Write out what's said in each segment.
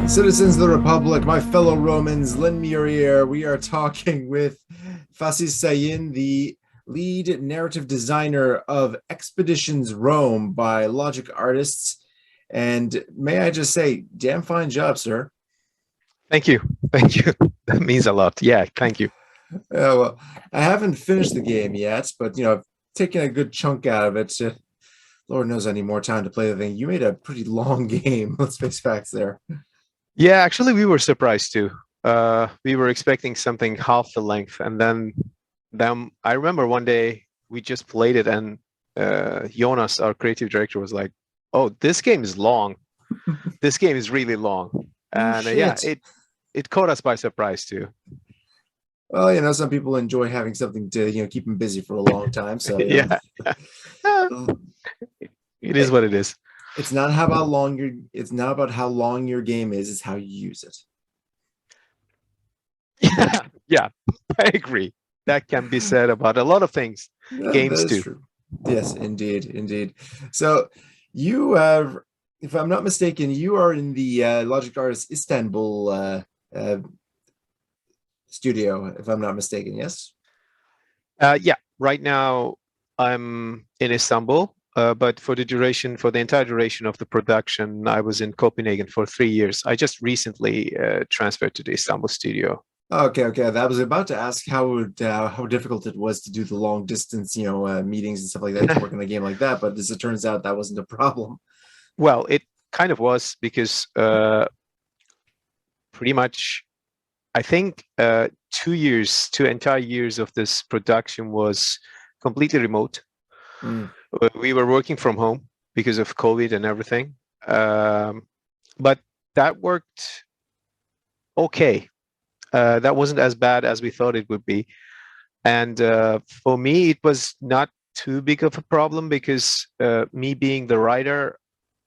Citizens of the Republic, my fellow Romans, lend me your ear. We are talking with Fasih Sayin, the lead narrative designer of Expeditions Rome by Logic Artists. And may I just say, damn fine job, sir. Thank you. Thank you. That means a lot. Yeah, thank you. Well, I haven't finished the game yet, but I've taken a good chunk out of it. Lord knows I need more time to play the thing. You made a pretty long game. Let's face facts there. Yeah, actually, we were surprised too. We were expecting something half the length, and then I remember one day we just played it, and Jonas, our creative director, was like, "Oh, this game is long. This game is really long." Oh And yeah, shit. it caught us by surprise too. Well, some people enjoy having something to, keep them busy for a long time. So, Yeah, it is what it is. it's not how about long your it's not about how long your game is, it's how you use it. Yeah, yeah, I agree. That can be said about a lot of things, That games is too. true. Yes, indeed, indeed. So you if I'm not mistaken, you are in the Logic Artists Istanbul uh, studio, if I'm not mistaken. Yes. Yeah, right now I'm in Istanbul, but for the entire duration of the production, I was in Copenhagen for 3 years. I just recently transferred to the Istanbul studio. Okay, okay. I was about to ask how difficult it was to do the long distance, meetings and stuff like that to work in a game like that. But as it turns out, that wasn't a problem. Well, it kind of was because pretty much, I think 2 years, 2 entire years of this production was completely remote. Mm. We were working from home because of COVID and everything. But that worked okay. That wasn't as bad as we thought it would be. And for me, it was not too big of a problem because me being the writer,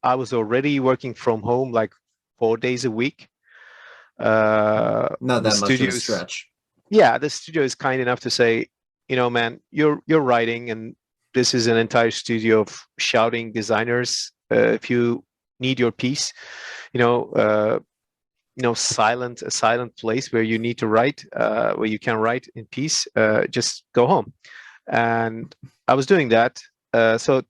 I was already working from home like 4 days a week. Not The that much of a studios, stretch. yeah, the studio is kind enough to say, man, you're writing, and this is an entire studio of shouting designers. If you need your piece, you know, uh, a silent place where you need to write, where you can write in peace. Just go home, and I was doing that. So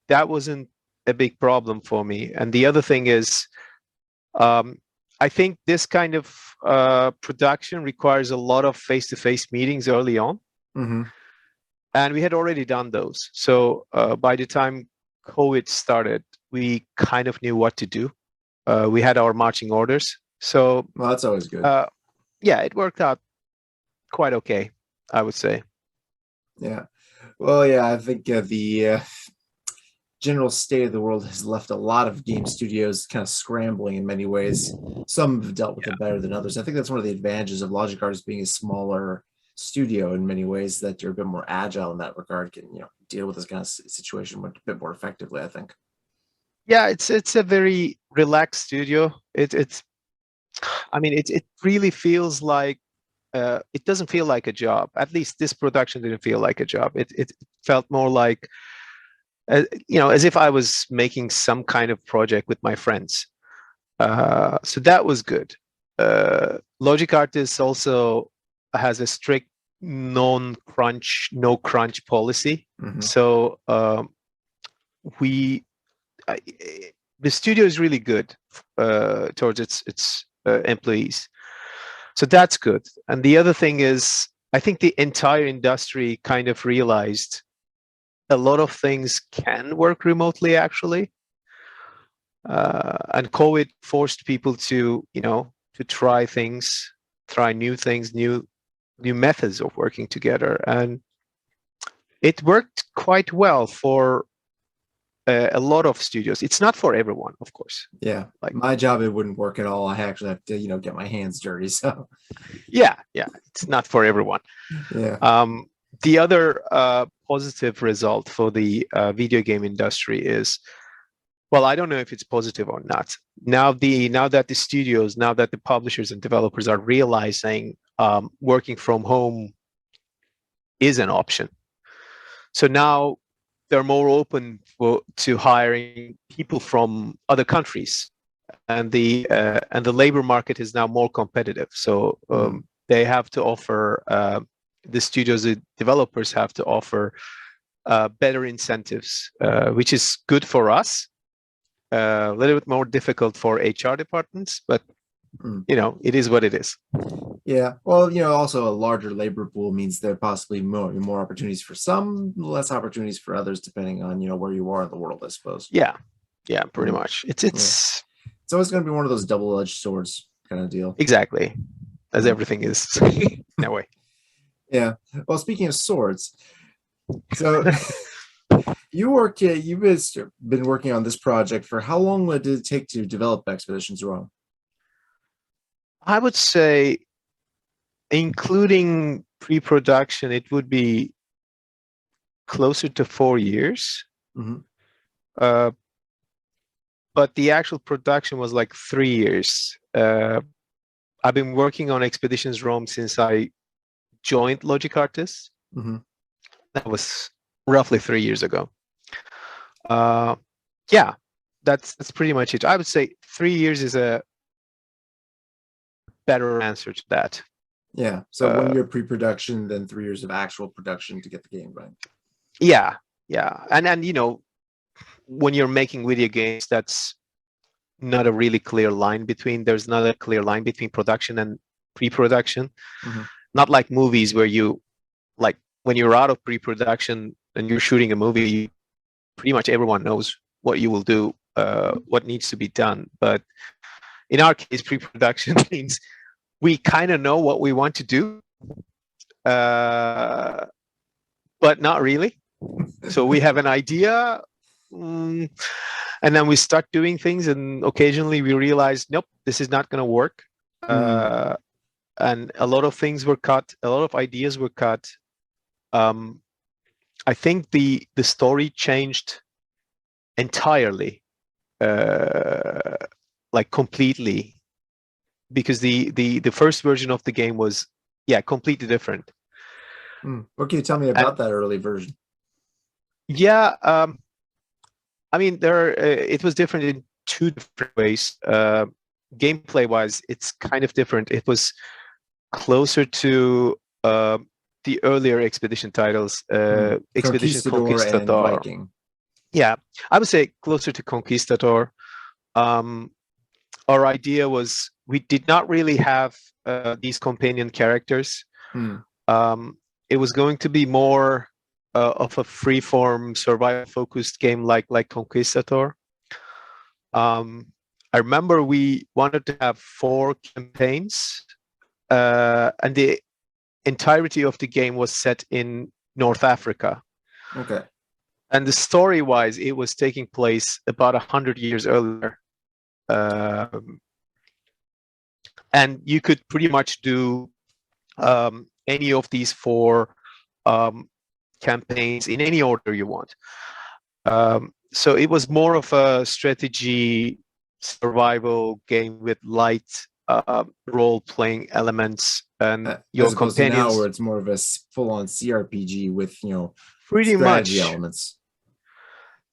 that wasn't a big problem for me. And the other thing is, um, I think this kind of production requires a lot of face-to-face meetings early on, Hmm. and we had already done those. So by the time COVID started, we kind of knew what to do. We had our marching orders. So Well, that's always good. uh, yeah, it worked out quite okay, I would say. Yeah. Well, yeah, I think the general state of the world has left a lot of game studios kind of scrambling in many ways. Some have dealt with Yeah. it better than others. I think that's one of the advantages of Logic Artists being a smaller studio in many ways, that you're a bit more agile in that regard, can deal with this kind of situation a bit more effectively, I think. Yeah, it's a very relaxed studio. I mean, it really feels like it doesn't feel like a job. At least this production didn't feel like a job. It felt more like as if I was making some kind of project with my friends. So that was good. Logic Artists also has a strict non-crunch, no crunch policy. Hmm. So we I, the studio is really good towards its employees. So that's good. And the other thing is, I think the entire industry kind of realized a lot of things can work remotely, actually. And COVID forced people to try things, try new things, new methods of working together, and it worked quite well for a lot of studios. It's not for everyone, of course. Yeah, Like, my job, it wouldn't work at all. I actually have to get my hands dirty. So yeah, it's not for everyone. yeah. Um, the other positive result for the video game industry is, well, I don't know if it's positive or not. Now that the publishers and developers are realizing working from home is an option. So now they're more open to hiring people from other countries. and the labor market is now more competitive. So they have to offer the studios, the developers have to offer better incentives, which is good for us. A little bit more difficult for HR departments, but it is what it is. Yeah. Well, also a larger labor pool means there are possibly more opportunities for some, less opportunities for others, depending on where you are in the world, I suppose. Yeah, pretty much. It's always going to be one of those double-edged swords kind of deal. Exactly, as everything is that way. Yeah. Well, speaking of swords, so you've been working on this project for how long did it take to develop Expeditions Rome? I would say, including pre-production, it would be closer to 4 years. But the actual production was like 3 years. I've been working on Expeditions Rome since I joined Logic Artists. That was roughly 3 years ago. Yeah, that's pretty much it. I would say 3 years is a better answer to that. Yeah. So 1 year pre-production, then 3 years of actual production to get the game right. Yeah. And when you're making video games, that's not a really clear line between. There's not a clear line between production and pre-production. Not like movies where when you're out of pre-production and you're shooting a movie, pretty much everyone knows what you will do, what needs to be done. But in our case, pre-production means we kind of know what we want to do, but not really. So we have an idea, and then we start doing things, and occasionally we realize, nope, this is not going to work. And a lot of things were cut, a lot of ideas were cut. I think the story changed entirely, completely, because the first version of the game was completely different. What can you tell me about that early version? Yeah, I mean, it was different in two different ways. Gameplay wise, it's kind of different. It was closer to the earlier Expedition titles, Expedition Conquistador and Viking. Yeah, I would say closer to Conquistador. Our idea was we did not really have these companion characters. It was going to be more of a free-form, survival-focused game like Conquistador. I remember we wanted to have 4 campaigns, and the entirety of the game was set in North Africa. Okay. And the story-wise, it was taking place about 100 years earlier. And you could pretty much do any of these 4 campaigns in any order you want. So it was more of a strategy survival game with light role-playing elements, and your companions. Now, where it's more of a full-on CRPG with pretty strategy much elements.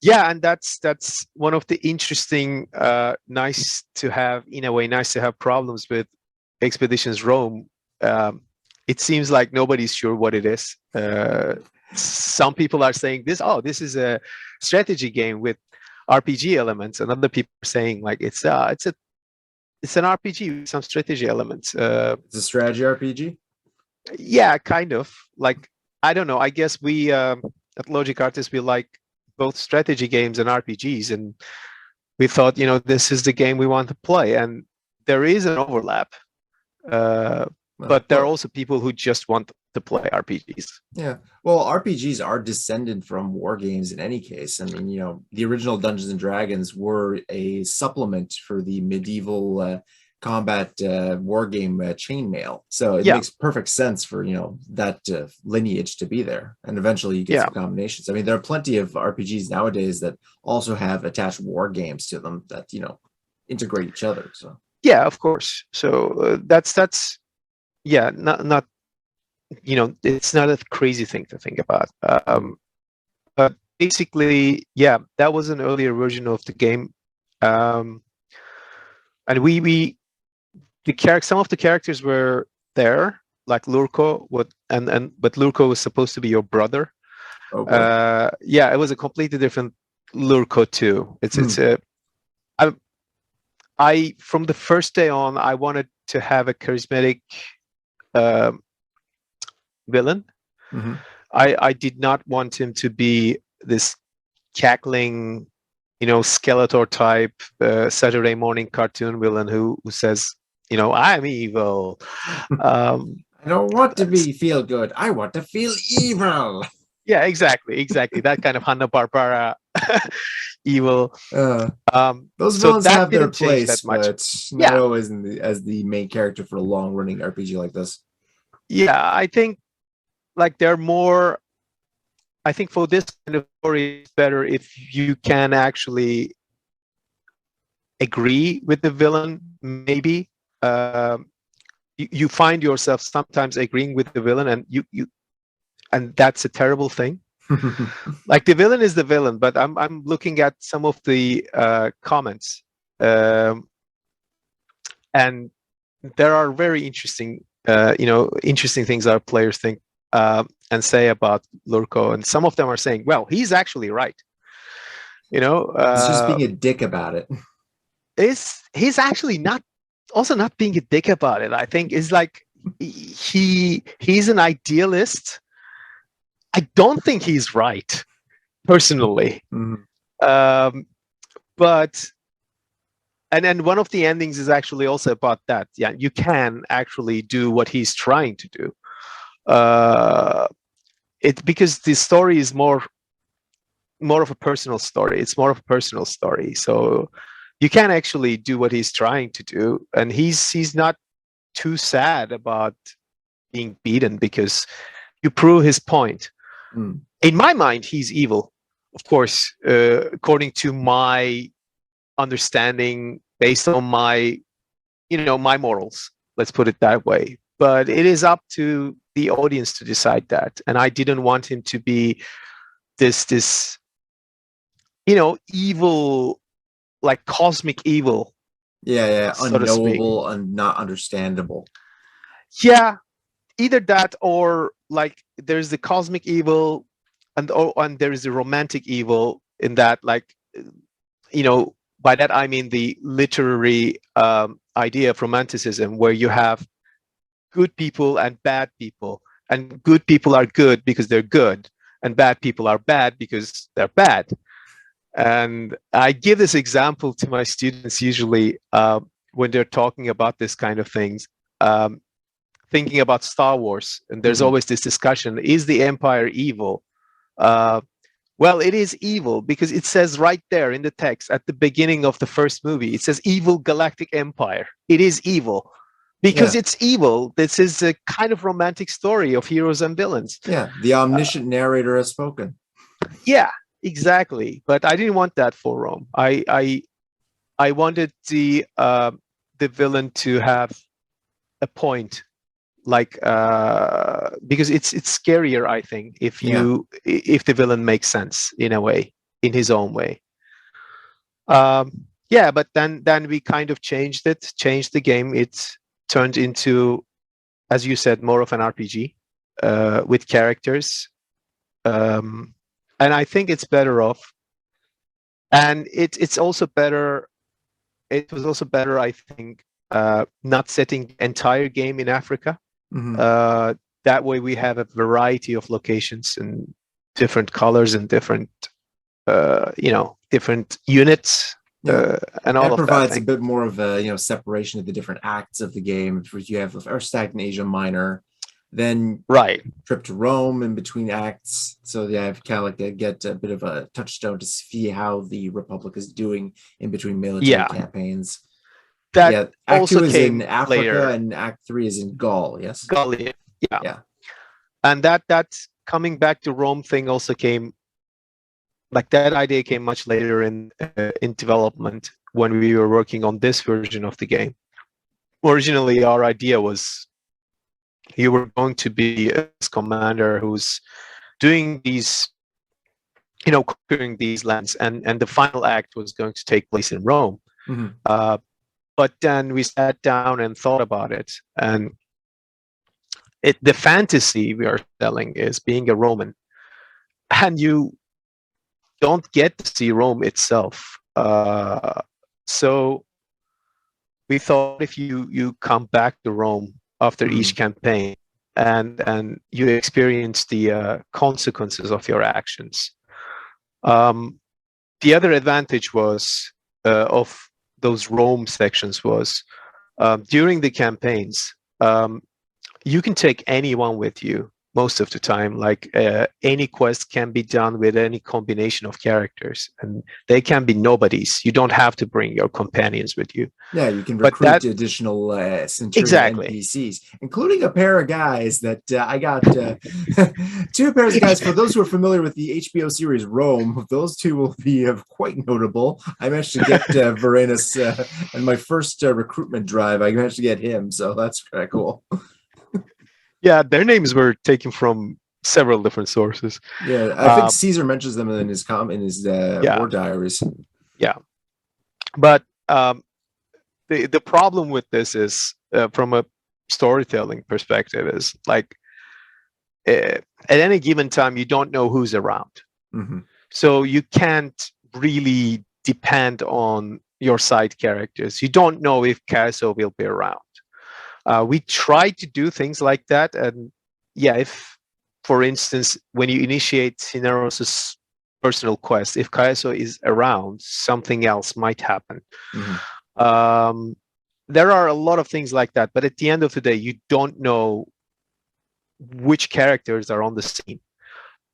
Yeah, and that's one of the interesting, nice to have problems with Expeditions Rome. It seems like nobody's sure what it is. Some people are saying this is a strategy game with RPG elements, and other people are saying it's an RPG with some strategy elements. It's a strategy RPG? Yeah, kind of. I don't know. I guess we at Logic Artists, we like both strategy games and RPGs, and we thought, this is the game we want to play. And there is an overlap, but there are also people who just want to play RPGs. Yeah, well, RPGs are descended from war games in any case. I mean, the original Dungeons and Dragons were a supplement for the medieval combat war game chainmail. So it makes perfect sense for that lineage to be there, and eventually you get some combinations. I mean, there are plenty of RPGs nowadays that also have attached war games to them that integrate each other. So yeah, of course. So that's not it's not a crazy thing to think about. But basically, that was an earlier version of the game. and some of the characters were there, like Lurko, but Lurko was supposed to be your brother. Oh boy. Yeah, it was a completely different Lurko too. I from the first day on, I wanted to have a charismatic uh, villain. Mm-hmm. I did not want him to be this cackling, Skeletor type Saturday morning cartoon villain who says, I'm evil. Um, I don't want to feel good. I want to feel evil. yeah, exactly. That kind of Hanna-Barbera evil. Those So villains that have their didn't change that place, much. but not Yeah, always as the main character for a long-running RPG like this. yeah. I think like they're more. I think for this kind of story, it's better if you can actually agree with the villain. Maybe you find yourself sometimes agreeing with the villain, and that's a terrible thing. Like the villain is the villain, but I'm looking at some of the comments, and there are very interesting interesting things our players think and say about Lurko, and some of them are saying, well, he's actually right. He's just being a dick about it. He's actually not being a dick about it. I think is like he's an idealist. I don't think he's right personally. But and then one of the endings is actually also about that. Yeah, you can actually do what he's trying to do. Because the story is more of a personal story. It's more of a personal story. So you can actually do what he's trying to do, and he's not too sad about being beaten because you prove his point. In my mind, he's evil, of course, according to my understanding, based on my my morals. Let's put it that way. But it is up to the audience to decide that, and I didn't want him to be this evil, like cosmic evil. Yeah, so to speak. unknowable and not understandable. Yeah, either that or like there's the cosmic evil, and there is the romantic evil in that, like, by that I mean the literary idea of romanticism, where you have good people and bad people, and good people are good because they're good, and bad people are bad because they're bad. And I give this example to my students usually when they're talking about this kind of things, thinking about Star Wars, and there's always this discussion: is the Empire evil? Well, it is evil because it says right there in the text at the beginning of the first movie, it says evil galactic empire. It is evil because it's evil. This is a kind of romantic story of heroes and villains. Yeah, the omniscient narrator has spoken. Yeah, exactly. But I didn't want that for Rome. I wanted the villain to have a point, like because it's scarier, I think, if the villain makes sense in a way, in his own way. But then we kind of changed the game. It turned into, as you said, more of an RPG with characters, and I think it's better off. And it's also better. It was also better, I think, not setting the entire game in Africa. That way we have a variety of locations and different colors and different different units, and all of that. It provides a bit more of a separation of the different acts of the game. You have first act in Asia Minor, then trip to Rome in between acts, so you have kind of like get a bit of a touchstone to see how the Republic is doing in between military campaigns. That Act 2 is in Africa later. and Act 3 is in Gaul. Yes, Gaul. Yeah. And that's coming back to Rome thing also came, like that idea came much later in development when we were working on this version of the game. Originally, our idea was you were going to be a commander who's doing these, conquering these lands, and the final act was going to take place in Rome. But then we sat down and thought about it, and the fantasy we are selling is being a Roman, and you don't get to see Rome itself. So we thought if you come back to Rome after each campaign and you experience the consequences of your actions. The other advantage was of those Rome sections was during the campaigns, you can take anyone with you most of the time. Like any quest can be done with any combination of characters, and they can be nobodies. You don't have to bring your companions with you. Yeah, you can recruit additional Centurion NPCs, including a pair of guys that I got. Two pairs of guys. For those who are familiar with the HBO series Rome, those two will be quite notable. I managed to get Varenus in my first recruitment drive. I managed to get him, so that's kind of cool. Yeah, their names were taken from several different sources. Yeah, I think Caesar mentions them in his war diaries. Yeah, but the problem with this is from a storytelling perspective is like at any given time you don't know who's around, so you can't really depend on your side characters. You don't know if Caso will be around. We try to do things like that, and yeah, if, for instance, when you initiate Cineros's personal quest, if Caeso is around, something else might happen. There are a lot of things like that, but at the end of the day, you don't know which characters are on the scene.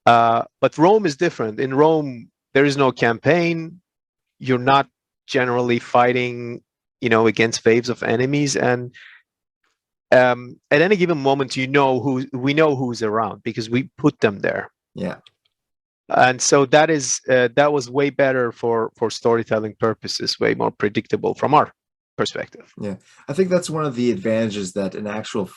But Rome is different. In Rome, there is no campaign. You're not generally fighting, against waves of enemies, and at any given moment, we know who's around because we put them there. Yeah. And so that was way better for storytelling purposes, way more predictable from our perspective. Yeah, I think that's one of the advantages that an actual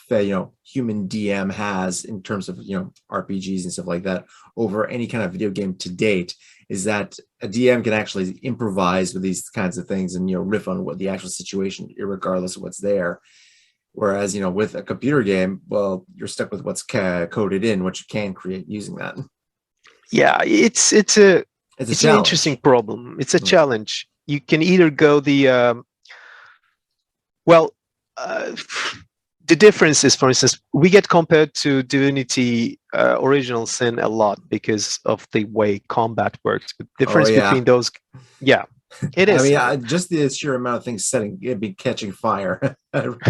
human DM has in terms of RPGs and stuff like that over any kind of video game to date, is that a DM can actually improvise with these kinds of things and riff on what the actual situation, regardless of what's there. Whereas, with a computer game, well, you're stuck with what's coded in, what you can create using that. Yeah, it's an interesting problem. It's a challenge. You can either go the the difference is, for instance, we get compared to Divinity Original Sin a lot because of the way combat works. The difference between those, it is. I mean, just the sheer amount of things it'd be catching fire.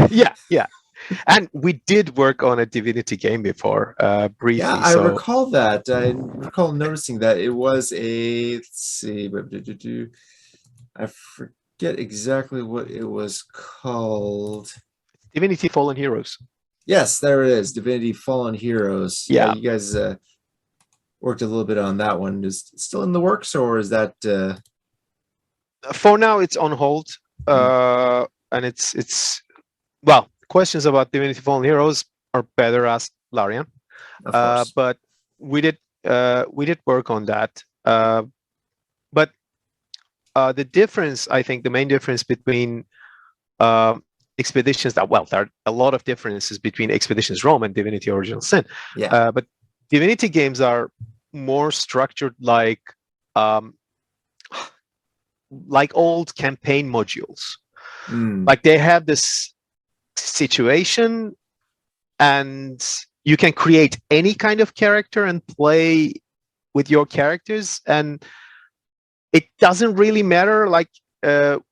Yeah. And we did work on a Divinity game before, briefly. Yeah, I recall that. I recall noticing that it was let's see, I forget exactly what it was called. Divinity Fallen Heroes. Yes, there it is. Divinity Fallen Heroes. Yeah, you guys worked a little bit on that one. Is it still in the works, or is that? For now, it's on hold, and it's questions about Divinity Fallen Heroes are better asked Larian. But we did work on that. But the difference, I think, the main difference between Expeditions there are a lot of differences between Expeditions Rome and Divinity Original Sin. Yeah. But Divinity games are more structured like old campaign modules. Like they have this situation, and you can create any kind of character and play with your characters, and it doesn't really matter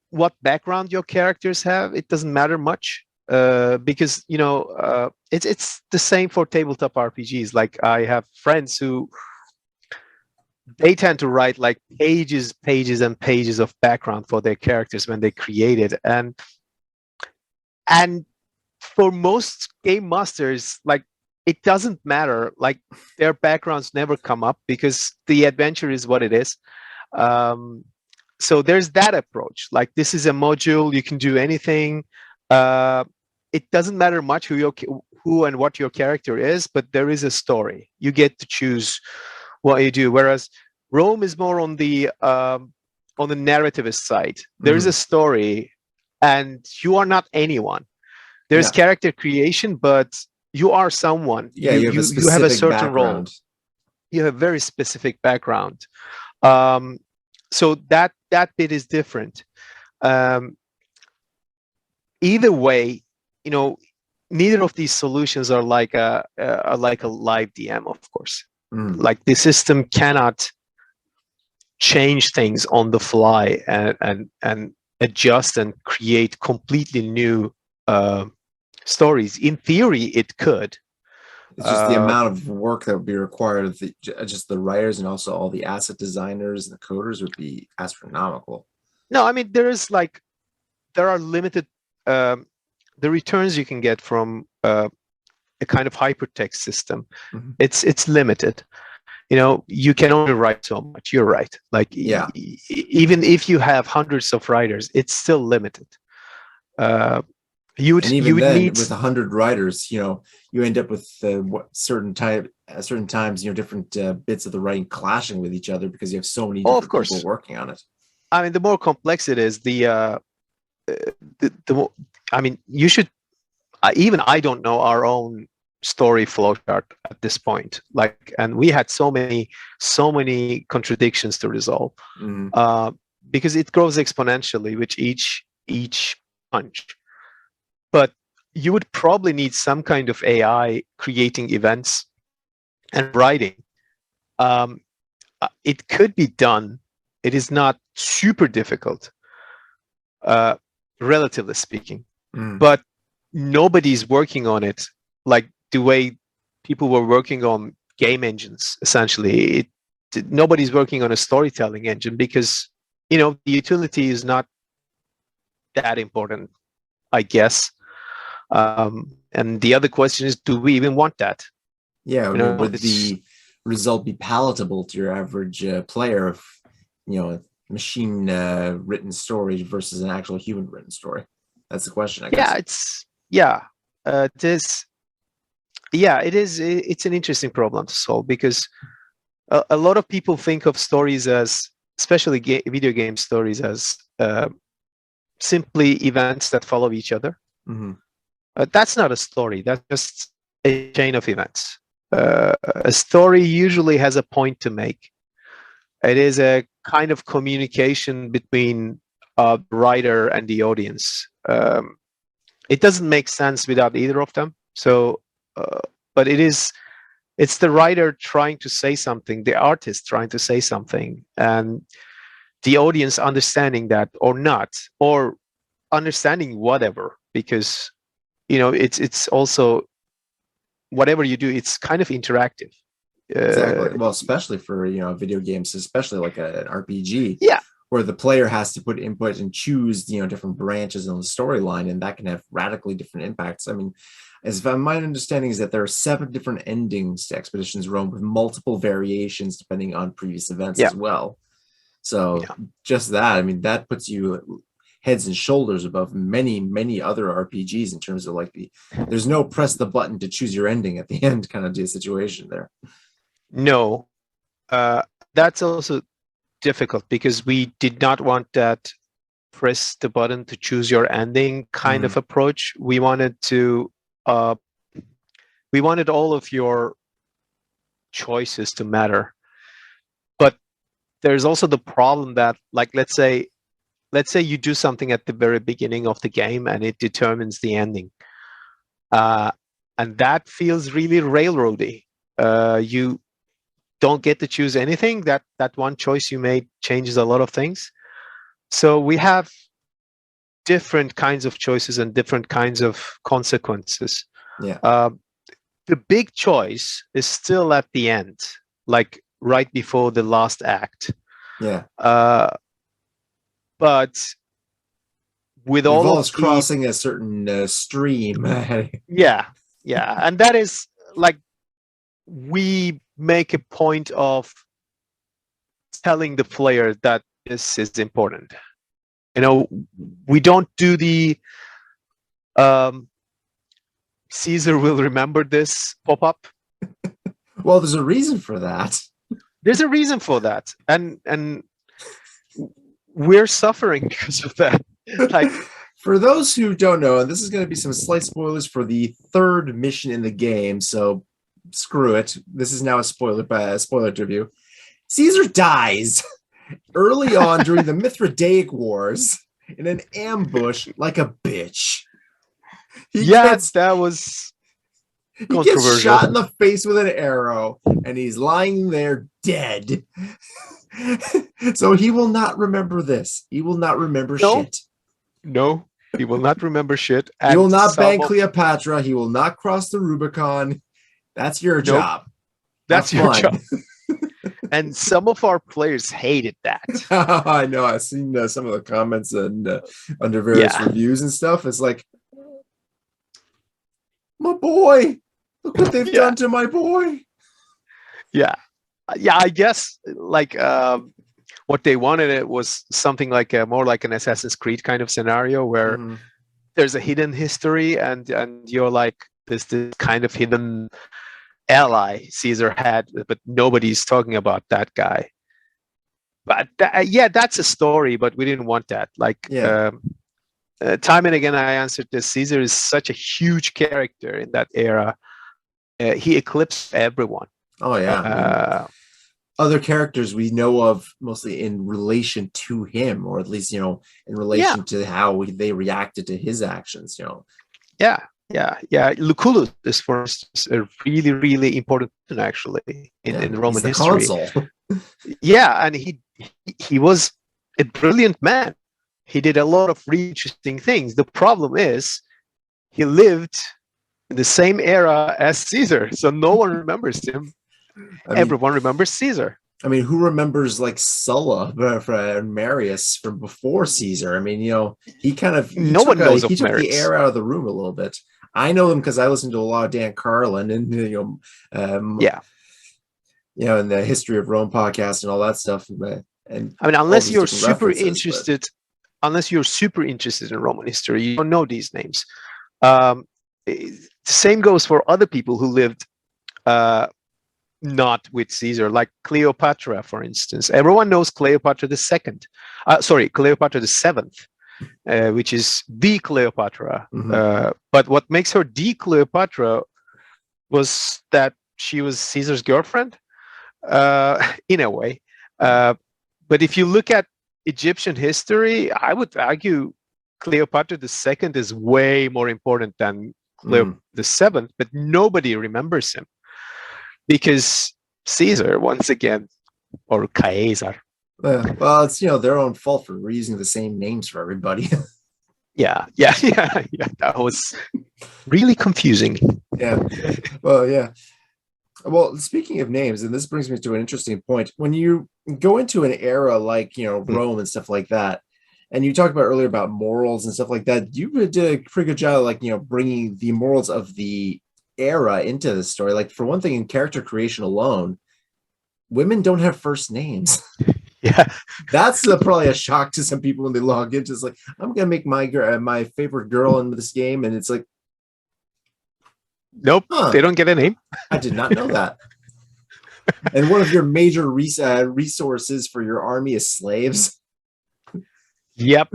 what background your characters have. It doesn't matter much because it's the same for tabletop RPGs. Like I have friends who they tend to write like pages and pages of background for their characters when they create it, and for most game masters, like it doesn't matter. Like their backgrounds never come up because the adventure is what it is. So there's that approach. Like this is a module, you can do anything. It doesn't matter much who and what your character is, but there is a story. You get to choose what you do. Whereas Rome is more on the narrativist side. There is a story, and you are not anyone. There's Yeah. character creation, but you are someone. Yeah, you have a You have a specific certain role. background. You have a very specific background. So that bit is different. Um, Either way, neither of these solutions are like a live DM, of course. Like the system cannot change things on the fly and adjust and create completely new stories. In theory, it could. It's just the amount of work that would be required of just the writers and also all the asset designers and the coders would be astronomical. No, I mean, there are limited the returns you can get from a kind of hypertext system. It's limited. You can only write so much. You're right. Like, yeah, even if you have hundreds of writers, it's still limited. You would need with 100 writers, you end up with certain times, different bits of the writing clashing with each other because you have so many different people working on it. I mean, the more complex it is, the more, I mean, you should. Even I don't know our own story flowchart at this point. Like, and we had so many contradictions to resolve because it grows exponentially with each punch. But you would probably need some kind of AI creating events and writing. It could be done. It is not super difficult, relatively speaking, but nobody's working on it like the way people were working on game engines. Essentially, nobody's working on a storytelling engine because the utility is not that important, I guess. And the other question is, do we even want that? Yeah, would the result be palatable to your average player of machine written story versus an actual human written story? That's the question, I guess. It's an interesting problem to solve because a lot of people think of stories as, especially video game stories, as simply events that follow each other. That's not a story. That's just a chain of events. A story usually has a point to make. It is a kind of communication between a writer and the audience. It doesn't make sense without either of them. So, but it's the writer trying to say something, the artist trying to say something, and the audience understanding that or not, or understanding whatever, because it's also, whatever you do, it's kind of interactive. Exactly. Well, especially for video games, especially like an RPG, yeah, where the player has to put input and choose different branches in the storyline, and that can have radically different impacts. I mean, as my understanding is that there are 7 different endings to Expeditions Rome with multiple variations depending on previous events as well. So just that, I mean, that puts you heads and shoulders above many other RPGs in terms of like there's no press the button to choose your ending at the end kind of situation there. No, that's also difficult because we did not want that press the button to choose your ending kind of approach. We wanted all of your choices to matter. But there's also the problem that, like, let's say you do something at the very beginning of the game and it determines the ending. And that feels really railroady. You don't get to choose anything. That one choice you made changes a lot of things. So we have different kinds of choices and different kinds of consequences. The big choice is still at the end, like right before the last act. But with all of crossing a certain stream. And that is like, we make a point of telling the player that this is important. We don't do the Caesar will remember this pop-up. Well, there's a reason for that. There's a reason for that, and we're suffering because of that. Like, For those who don't know, and this is going to be some slight spoilers for the third mission in the game, so screw it. This is now a spoiler review. Caesar dies early on during the Mithridaic Wars in an ambush like a bitch. He gets shot in the face with an arrow, and he's lying there dead. So he will not remember this. He will not remember shit. No, he will not remember shit. He will not bang Cleopatra. He will not cross the Rubicon. That's your job. That's your job. And some of our players hated that. I know. I've seen some of the comments and under various reviews and stuff. It's like, my boy, look what they've done to my boy. Yeah, I guess like what they wanted it was something like more like an Assassin's Creed kind of scenario where there's a hidden history and you're like this kind of hidden ally Caesar had, but nobody's talking about that guy. But that's a story, but we didn't want that. Like time and again, I answered this. Caesar is such a huge character in that era. He eclipsed everyone. Oh yeah. Other characters we know of mostly in relation to him, or at least in relation to how they reacted to his actions. Lucullus is, for instance, a really, really important person actually in Roman history. Consul. And he was a brilliant man. He did a lot of really interesting things. The problem is he lived in the same era as Caesar, so no one remembers him. Everyone remembers Caesar. I mean, who remembers like Sulla and Marius from before Caesar? I mean, he kind of no one knows of he took Marius. The air out of the room a little bit. I know them because I listened to a lot of Dan Carlin and and the History of Rome podcast and all that stuff. And I mean, unless you're super interested in Roman history, you don't know these names. The same goes for other people who lived not with Caesar, like Cleopatra, for instance. Everyone knows Cleopatra Cleopatra the Seventh, which is the Cleopatra. But what makes her the Cleopatra was that she was Caesar's girlfriend, in a way. But if you look at Egyptian history, I would argue Cleopatra the Second is way more important than Cleopatra the Seventh, but nobody remembers him. Because Caesar, once again, or Caesar. Well, it's their own fault for using the same names for everybody. Yeah. That was really confusing. Well, speaking of names, and this brings me to an interesting point. When you go into an era like Rome and stuff like that, and you talked about earlier about morals and stuff like that, you did a pretty good job, like bringing the morals of the era into the story. Like, for one thing, in character creation alone, women don't have first names. That's probably a shock to some people when they log in. Just like, I'm gonna make my favorite girl in this game, and it's like, nope, they don't get a name. I did not know that. And one of your major resources for your army is slaves. Yep,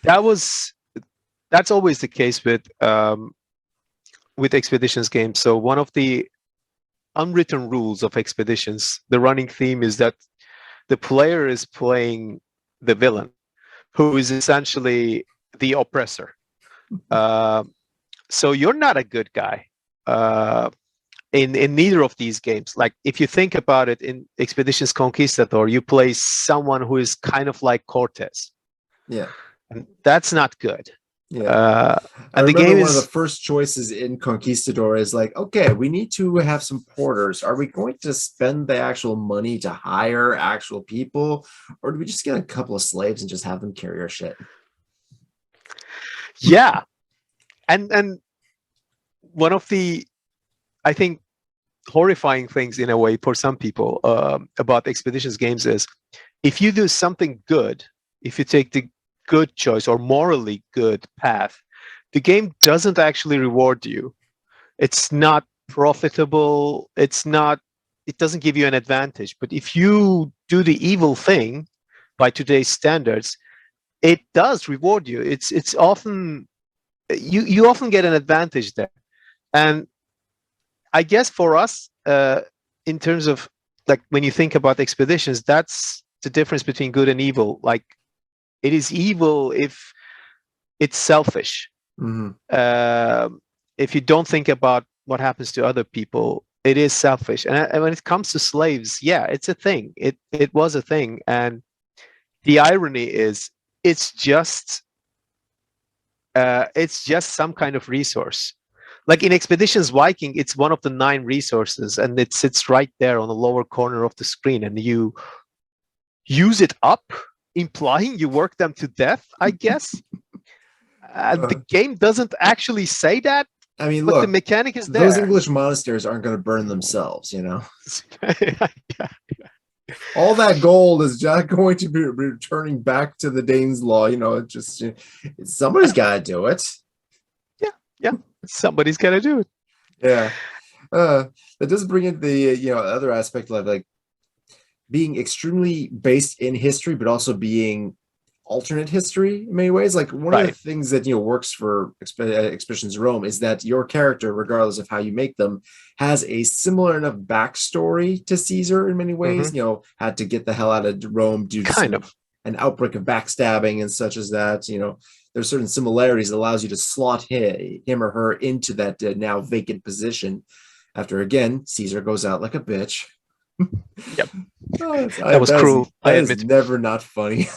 that's always the case with expeditions games. So one of the unwritten rules of expeditions, the running theme is that the player is playing the villain, who is essentially the oppressor. So you're not a good guy in neither of these games. Like, if you think about it, in Expeditions Conquistador, you play someone who is kind of like Cortez. And that's not good. And the game one of the first choices in Conquistador is like, okay, we need to have some porters. Are we going to spend the actual money to hire actual people, or do we just get a couple of slaves and just have them carry our shit? And one of the, I think, horrifying things in a way for some people about expeditions games is, if you do something good, if you take the good choice or morally good path, the game doesn't actually reward you. It's not profitable. It doesn't give you an advantage. But if you do the evil thing by today's standards, it does reward you. It's often you often get an advantage there. And I guess for us, in terms of like when you think about expeditions, that's the difference between good and evil. Like it is evil if it's selfish. Mhm. If you don't think about what happens to other people, it is selfish. And when it comes to slaves, yeah, it's a thing. It was a thing. And the irony is, it's just some kind of resource. Like in Expeditions Viking, it's one of the 9 resources, and it sits right there on the lower corner of the screen, and you use it up, implying you work them to death, I guess. The game doesn't actually say that, I mean, but the look, mechanic is those there. English monasteries aren't going to burn themselves, you know. Yeah. All that gold is just going to be returning back to the Danes' law. You know, it just somebody's got to do it. Yeah, somebody's got to do it. Yeah, that does bring in the other aspect of like being extremely based in history, but also being alternate history in many ways. Like one of the things that works for Expeditions Rome is that your character, regardless of how you make them, has a similar enough backstory to Caesar in many ways. Had to get the hell out of Rome due to an outbreak of backstabbing and such as that. There's certain similarities that allows you to slot him or her into that now vacant position after, again, Caesar goes out like a bitch. Yep. That was cruel. That is never not funny.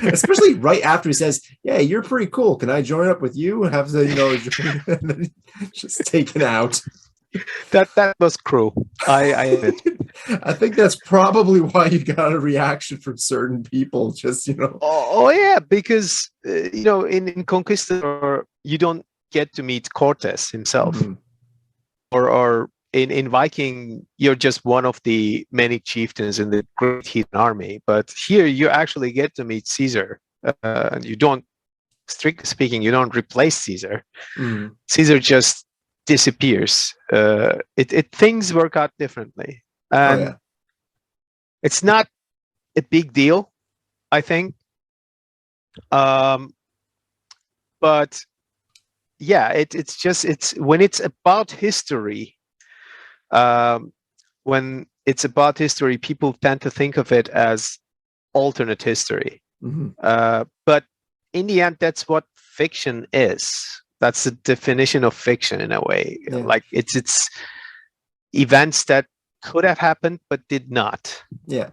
Especially right after he says, "Yeah, you're pretty cool. Can I join up with you?" And have the just taken out. That was cruel. I admit. I think that's probably why you got a reaction from certain people. Just Oh yeah, because in Conquistador you don't get to meet Cortes himself, or in Viking you're just one of the many chieftains in the great heathen army. But here you actually get to meet Caesar, and you don't, strictly speaking, you don't replace Caesar. Caesar just disappears. Things work out differently, and it's not a big deal, I think. But yeah, it's when it's about history. When it's about history, people tend to think of it as alternate history. But in the end, that's what fiction is. That's the definition of fiction in a way. Like it's events that could have happened but did not. Yeah.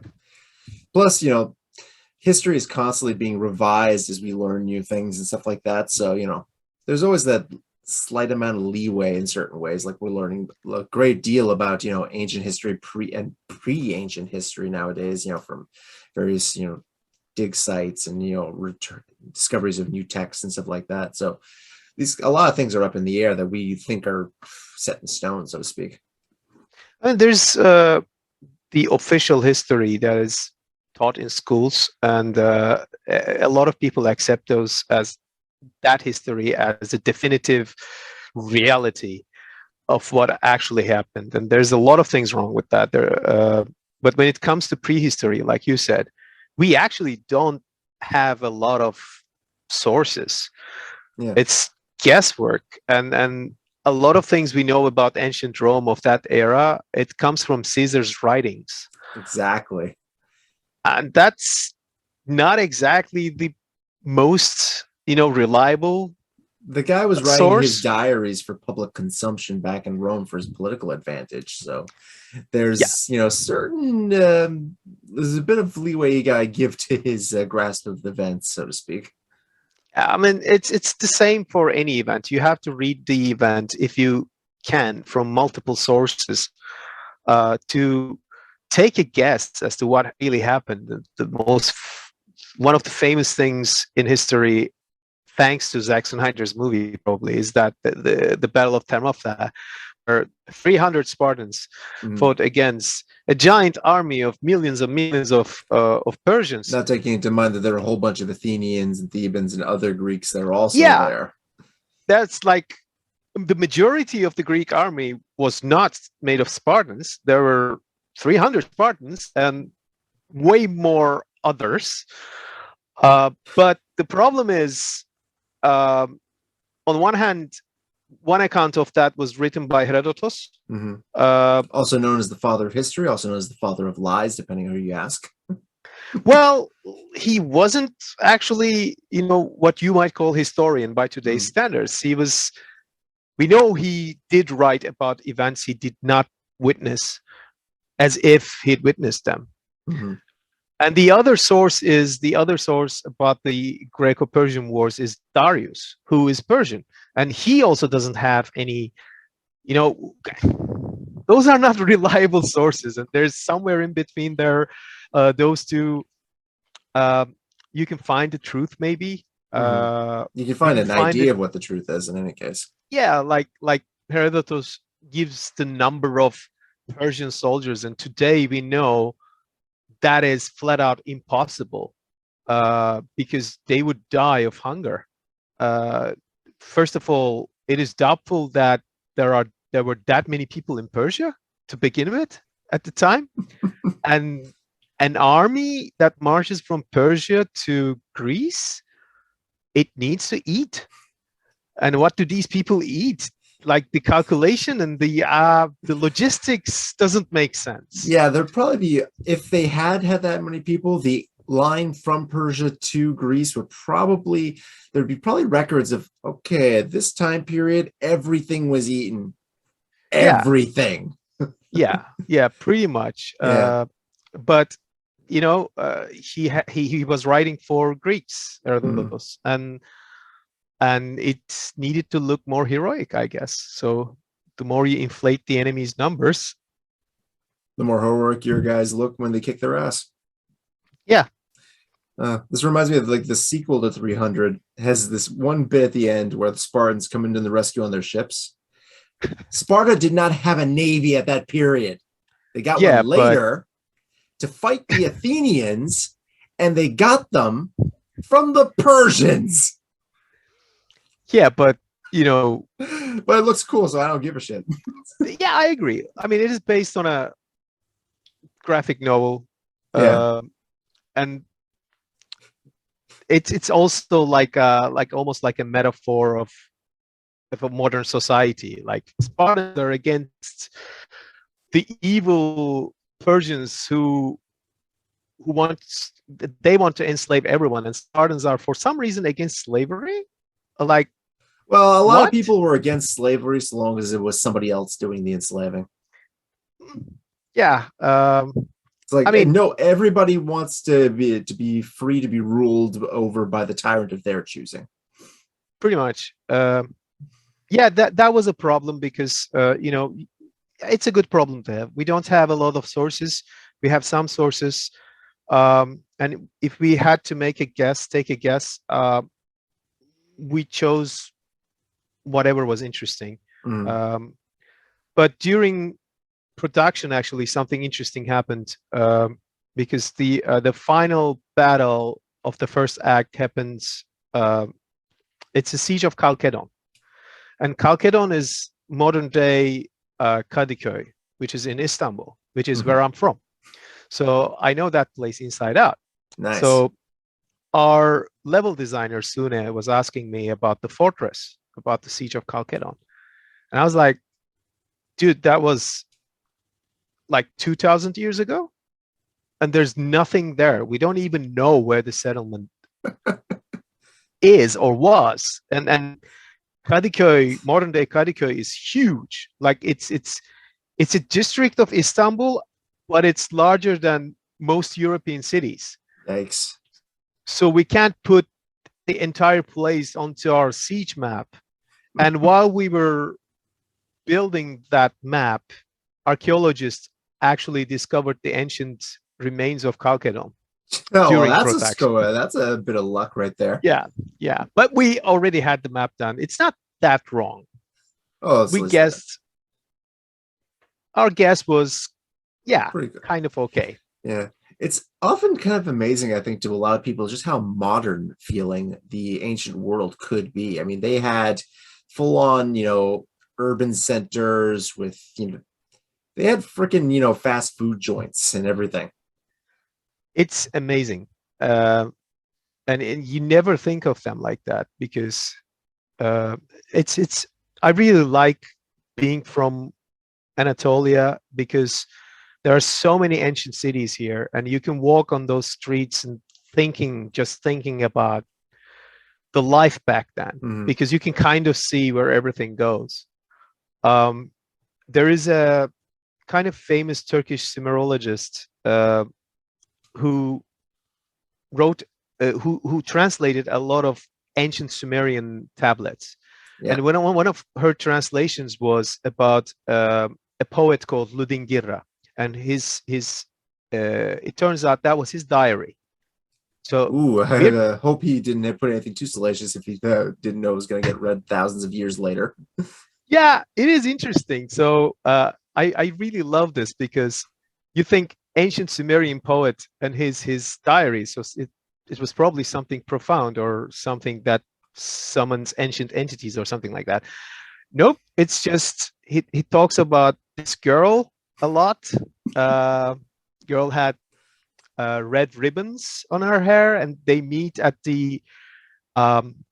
Plus, history is constantly being revised as we learn new things and stuff like that. So, there's always that slight amount of leeway in certain ways. Like we're learning a great deal about, ancient history, pre-ancient history nowadays, from various, dig sites and, discoveries of new texts and stuff like that. So a lot of things are up in the air that we think are set in stone, so to speak. And there's the official history that is taught in schools, and a lot of people accept those as that history as a definitive reality of what actually happened. And there's a lot of things wrong with that. But when it comes to prehistory, like you said, we actually don't have a lot of sources. It's guesswork, and a lot of things we know about ancient Rome of that era, it comes from Caesar's writings. Exactly. And that's not exactly the most reliable. The guy was writing his diaries for public consumption back in Rome for his political advantage. So there's certain there's a bit of leeway you gotta give to his grasp of the events, so to speak. I mean, it's the same for any event. You have to read the event, if you can, from multiple sources to take a guess as to what really happened. One of the famous things in history, thanks to Zack Snyder's movie, probably, is that the Battle of Thermopylae, where 300 Spartans fought against a giant army of millions of Persians. Not taking into mind that there are a whole bunch of Athenians and Thebans and other Greeks that are also there. That's like the majority of the Greek army was not made of Spartans. There were 300 Spartans and way more others. But the problem is, on one hand, one account of that was written by Herodotus. Also known as the father of history, also known as the father of lies, depending on who you ask. Well, he wasn't actually, what you might call historian by today's standards. We know he did write about events he did not witness as if he'd witnessed them. And the other source about the Greco-Persian wars is Darius, who is Persian. And he also doesn't have any, those are not reliable sources. And there's somewhere in between there, those two, you can find the truth maybe. You can find an idea of what the truth is in any case. Yeah, like Herodotus gives the number of Persian soldiers, and today we know that is flat out impossible, because they would die of hunger. First of all, it is doubtful that there were that many people in Persia to begin with at the time. And an army that marches from Persia to Greece, it needs to eat. And what do these people eat? Like, the calculation and the logistics doesn't make sense. Yeah, there'd probably be, if they had that many people, the line from Persia to Greece there'd be probably records of, okay, at this time period, everything was eaten. Everything. Yeah, pretty much. But he was writing for Greeks, Herodotus, and it needed to look more heroic, I guess. So the more you inflate the enemy's numbers, the more heroic your guys look when they kick their ass. Yeah. This reminds me of like the sequel to 300 has this one bit at the end where the Spartans come into the rescue on their ships. Sparta did not have a navy at that period. They got one later to fight the Athenians, and they got them from the Persians. Yeah, but but it looks cool, so I don't give a shit. Yeah, I agree. I mean, it is based on a graphic novel, and it's also like almost like a metaphor of a modern society. Like, Spartans are against the evil Persians who want to enslave everyone, and Spartans are for some reason against slavery. Like, well, a lot of people were against slavery so long as it was somebody else doing the enslaving. Yeah. It's like, I mean, no, everybody wants to be free to be ruled over by the tyrant of their choosing. Pretty much. That was a problem because, it's a good problem to have. We don't have a lot of sources. We have some sources. And if we had to take a guess, we chose whatever was interesting. But during production, actually, something interesting happened, because the final battle of the first act happens. It's a siege of Calcadon, and Calcadon is modern day Kadıköy, which is in Istanbul, which is where I'm from. So I know that place inside out. Nice. So our level designer Sune was asking me about the fortress, about the siege of Calcadon, and I was like, dude, that was like 2,000 years ago, and there's nothing there. We don't even know where the settlement is or was. And Kadıköy, modern day Kadıköy, is huge. Like, it's a district of Istanbul, but it's larger than most European cities. Yikes. So we can't put the entire place onto our siege map. And while we were building that map, archaeologists actually discovered the ancient remains of Calcadon. That's a bit of luck right there. Yeah. But we already had the map done. It's not that wrong. We guessed. Our guess was, kind of okay. Yeah. It's often kind of amazing, I think, to a lot of people just how modern feeling the ancient world could be. I mean, they had full-on, urban centers with, they had freaking, fast food joints and everything. It's amazing. and you never think of them like that because it's I really like being from Anatolia because there are so many ancient cities here, and you can walk on those streets and just thinking about the life back then, Mhm. because you can kind of see where everything goes. Um, there is a kind of famous Turkish Sumerologist who wrote, who translated a lot of ancient Sumerian tablets. Yeah. And one of her translations was about a poet called Ludingirra, and his it turns out that was his diary. So Ooh, we I have, hope he didn't put anything too salacious if he didn't know it was going to get read thousands of years later. yeah, it is interesting. So I really love this because you think ancient Sumerian poet and his diary, so it was probably something profound or something that summons ancient entities or something like that. Nope, it's just he talks about this girl a lot. Uh, Girl had red ribbons on her hair, and they meet at the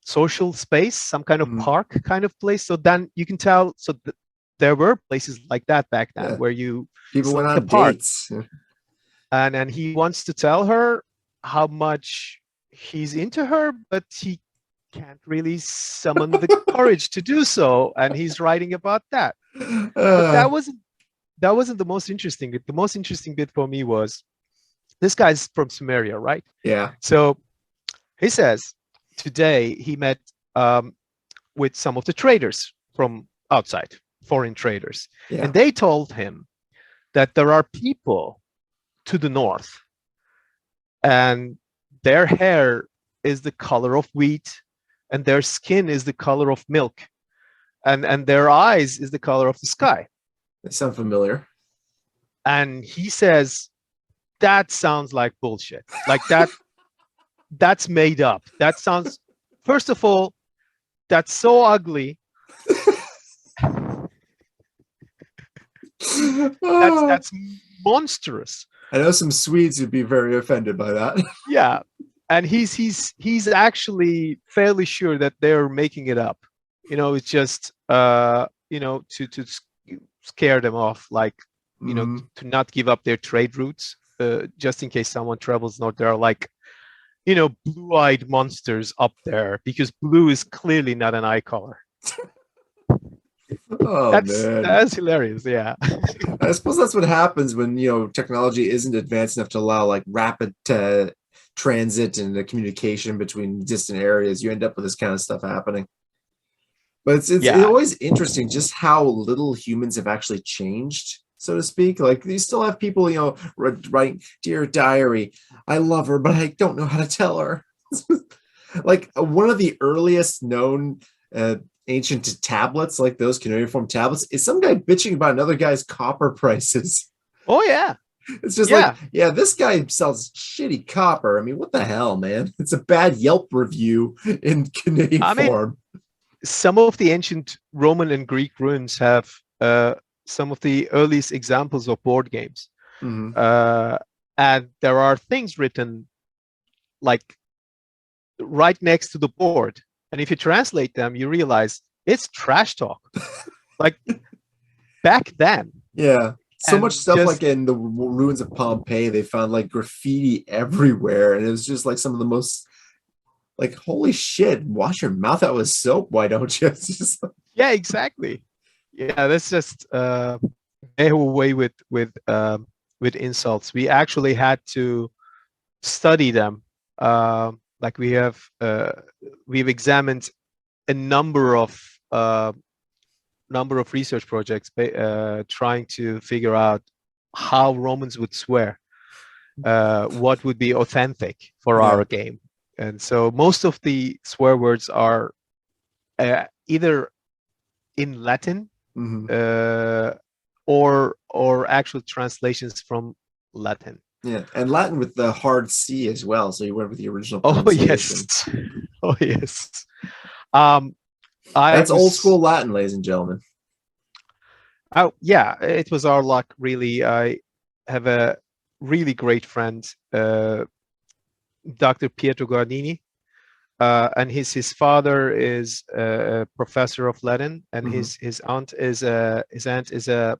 social space, some kind of Mhm. park kind of place. So then you can tell. So there were places like that back then Yeah. where you, People it's went like a on park, dates. and he wants to tell her how much he's into her, but he can't really summon the courage to do so, and he's writing about that. But Uh, that wasn't the most interesting bit. The most interesting bit for me was this guy's from Sumeria, right? yeah. So he says today he met um, with some of the traders from outside, foreign traders, Yeah. and they told him that there are people to the north, and their hair is the color of wheat, and their skin is the color of milk, and their eyes is the color of the sky. They sound familiar. And he says that sounds like bullshit. Like that's made up. That sounds, first of all, that's so ugly. That's Ah, that's monstrous. I know some Swedes would be very offended by that. Yeah. And he's actually fairly sure that they're making it up. You know, it's just to scare them off, like, Mhm. to not give up their trade routes, just in case someone travels north. There are like, blue-eyed monsters up there because blue is clearly not an eye color. Oh man. That's hilarious. Yeah. I suppose that's what happens when technology isn't advanced enough to allow like rapid transit and the communication between distant areas. You end up with this kind of stuff happening. But it's Yeah. always interesting just how little humans have actually changed, so to speak. Like you still have people, writing, "Dear diary, I love her, but I don't know how to tell her." Like one of the earliest known uh, ancient tablets, like those cuneiform tablets, is some guy bitching about another guy's copper prices. Oh yeah. It's just like, Yeah. yeah, this guy sells shitty copper. I mean, what the hell, man? It's a bad Yelp review in I mean, cuneiform. some of the ancient Roman and Greek ruins have some of the earliest examples of board games. Mhm. Uh, and there are things written like right next to the board. And if you translate them, you realize it's trash talk. Like back then. Yeah. So much And stuff like just, in the ruins of Pompeii, they found like graffiti everywhere. And it was just like some of the most like, holy shit, wash your mouth out with soap. Why don't you? It's just like, yeah, exactly. Yeah, that's just they have a way with insults. We actually had to study them. Like we've examined a uh, number of research projects trying to figure out how Romans would swear, what would be authentic for yeah. our game. And so most of the swear words are either in Latin, Hmm. uh, or actual translations from Latin. Yeah. And Latin with the hard C as well. So you went with the original Oh pronunciation. yes, oh yes. Um, I That's old was school Latin, ladies and gentlemen. Oh yeah, it was our luck really. I have a really great friend Dr. Pietro Guardini, and his father is a professor of Latin, and his aunt is a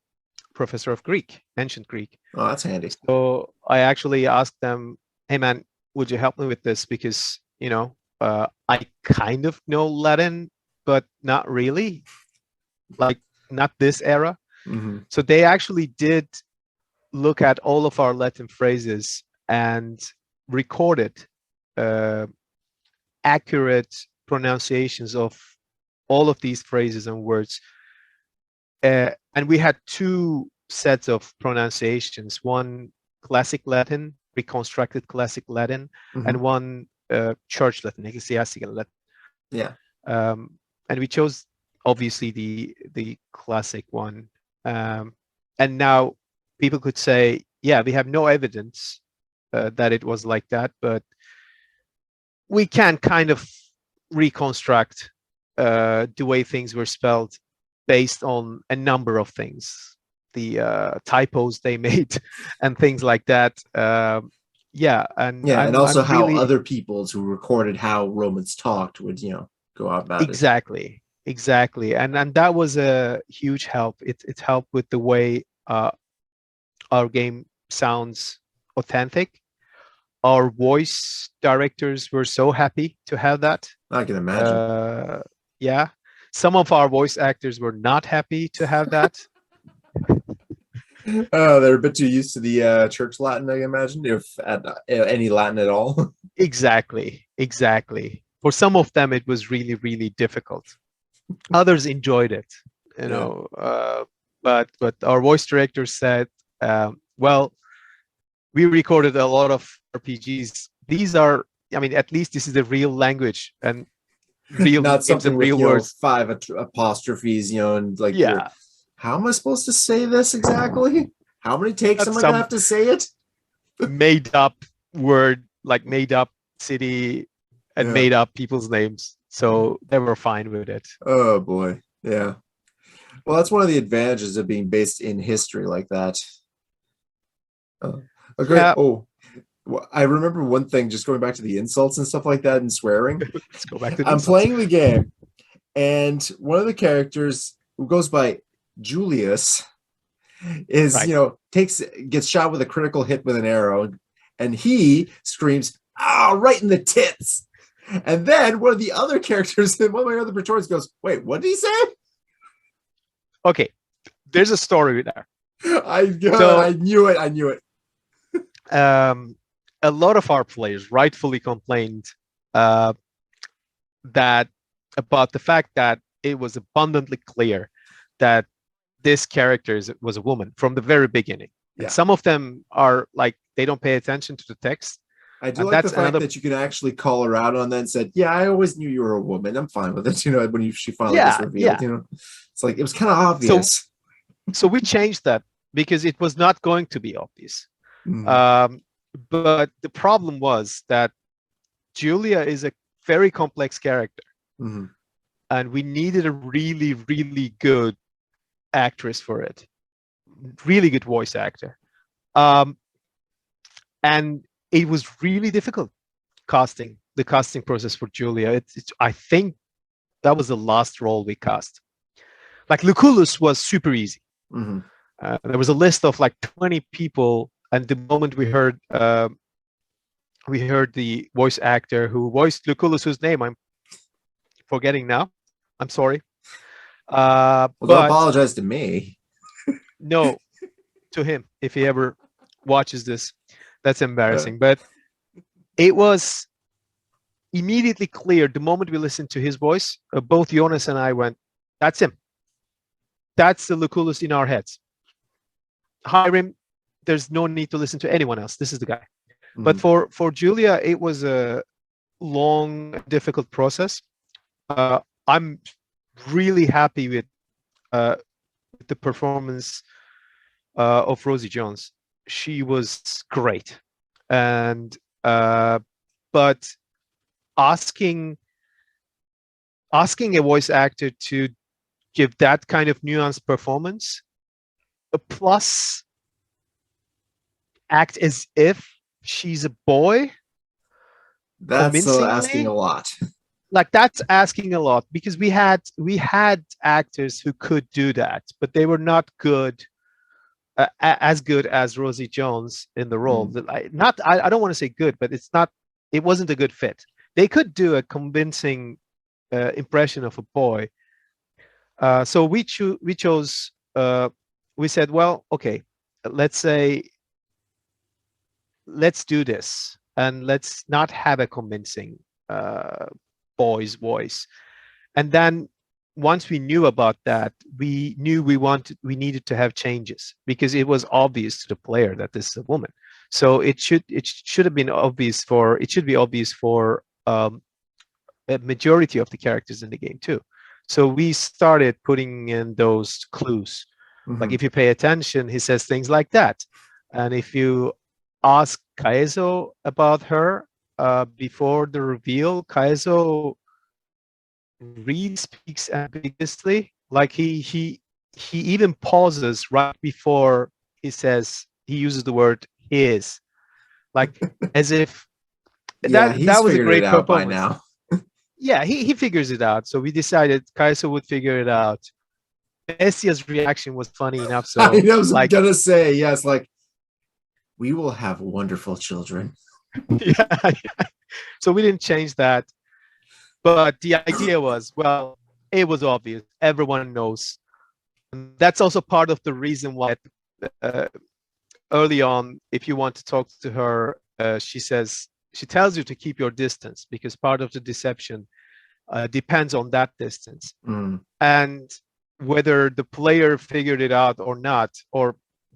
professor of Greek, ancient Greek. Oh, that's handy. So I actually asked them, "Hey, man, would you help me with this? Because I kind of know Latin, but not really, like not this era." So they actually did look at all of our Latin phrases and recorded accurate pronunciations of all of these phrases and words. And we had two sets of pronunciations, one classic Latin, reconstructed classic Latin, and one church Latin, ecclesiastical Latin. Yeah. And we chose obviously the classic one. And now people could say, yeah, we have no evidence that it was like that, but we can kind of reconstruct the way things were spelled based on a number of things, the typos they made and things like that. And also I'm how really, other peoples who recorded how Romans talked would, go out about it. Exactly. And that was a huge help. It helped with the way our game sounds authentic. Our voice directors were so happy to have that. I can imagine. Yeah. Some of our voice actors were not happy to have that. Oh, they're a bit too used to the church Latin, I imagine, if at any Latin at all. Exactly. For some of them, it was really, really difficult. Others enjoyed it, but our voice director said, well, we recorded a lot of RPGs. These are, at least this is the real language and real not something and with real words. 5 apostrophes, and like, yeah. How am I supposed to say this exactly? How many takes am I gonna have to say it? Made up word, like made up city and made up people's names. So they were fine with it. Oh boy. Yeah. Well, that's one of the advantages of being based in history like that. Okay. Yeah. Oh, I remember one thing, just going back to the insults and stuff like that and swearing. Let's go back to the I'm playing the game, and one of the characters who goes by Julius is, gets shot with a critical hit with an arrow, and he screams, right in the tits. And then one of the other characters, one of my other praetorians goes, wait, what did he say? Okay, there's a story there. I knew it. A lot of our players rightfully complained about the fact that it was abundantly clear that this character was a woman from the very beginning. Yeah. And some of them are like, they don't pay attention to the text. I do like the fact that you can actually call her out on that and said, yeah, I always knew you were a woman. I'm fine with it. When she finally gets revealed, it's like, it was kind of obvious. So we changed that because it was not going to be obvious. But the problem was that Julia is a very complex character. And we needed a really, really good actress for it. Really good voice actor. And it was really difficult the casting process for Julia. I think that was the last role we cast. Like Lucullus was super easy. There was a list of like 20 people, and the moment we heard the voice actor who voiced Lucullus, whose name I'm forgetting now. I'm sorry. Don't apologize to me. No, to him, if he ever watches this. That's embarrassing. But it was immediately clear the moment we listened to his voice. Both Jonas and I went, that's him. That's the Lucullus in our heads. Hire him. There's no need to listen to anyone else. This is the guy. But for Julia, it was a long, difficult process. I'm really happy with the performance of Rosie Jones. She was great, and but asking a voice actor to give that kind of nuanced performance, plus act as if she's a boy, That's asking a convincingly, lot. like that's asking a lot, because we had actors who could do that, but they were not good, as good as Rosie Jones in the role. Mm. I don't want to say good, but it wasn't a good fit. They could do a convincing impression of a boy. So we chose. We said, well, okay, let's say let's do this, and let's not have a convincing uh, boy's voice. And then once we knew about that, we knew we needed to have changes, because it was obvious to the player that this is a woman. So it should have been obvious for it should be obvious for a majority of the characters in the game too. So we started putting in those clues. Like, Mhm. if you pay attention, he says things like that. And if you ask Kaezo about her before the reveal, Kaezo really speaks ambiguously. Like, he even pauses right before he uses the word his, like, as if Yeah, he's that was a figured it great out by performance. now. Yeah, he figures it out. So we decided Kaiser would figure it out. Messia's reaction was funny enough. I So, was like, gonna say, yes, like we will have wonderful children. yeah. So we didn't change that. But the idea was, well, it was obvious. Everyone knows. And that's also part of the reason why uh, early on, if you want to talk to her, she tells you to keep your distance, because part of the deception depends on that distance. Mm. And whether the player figured it out or not, or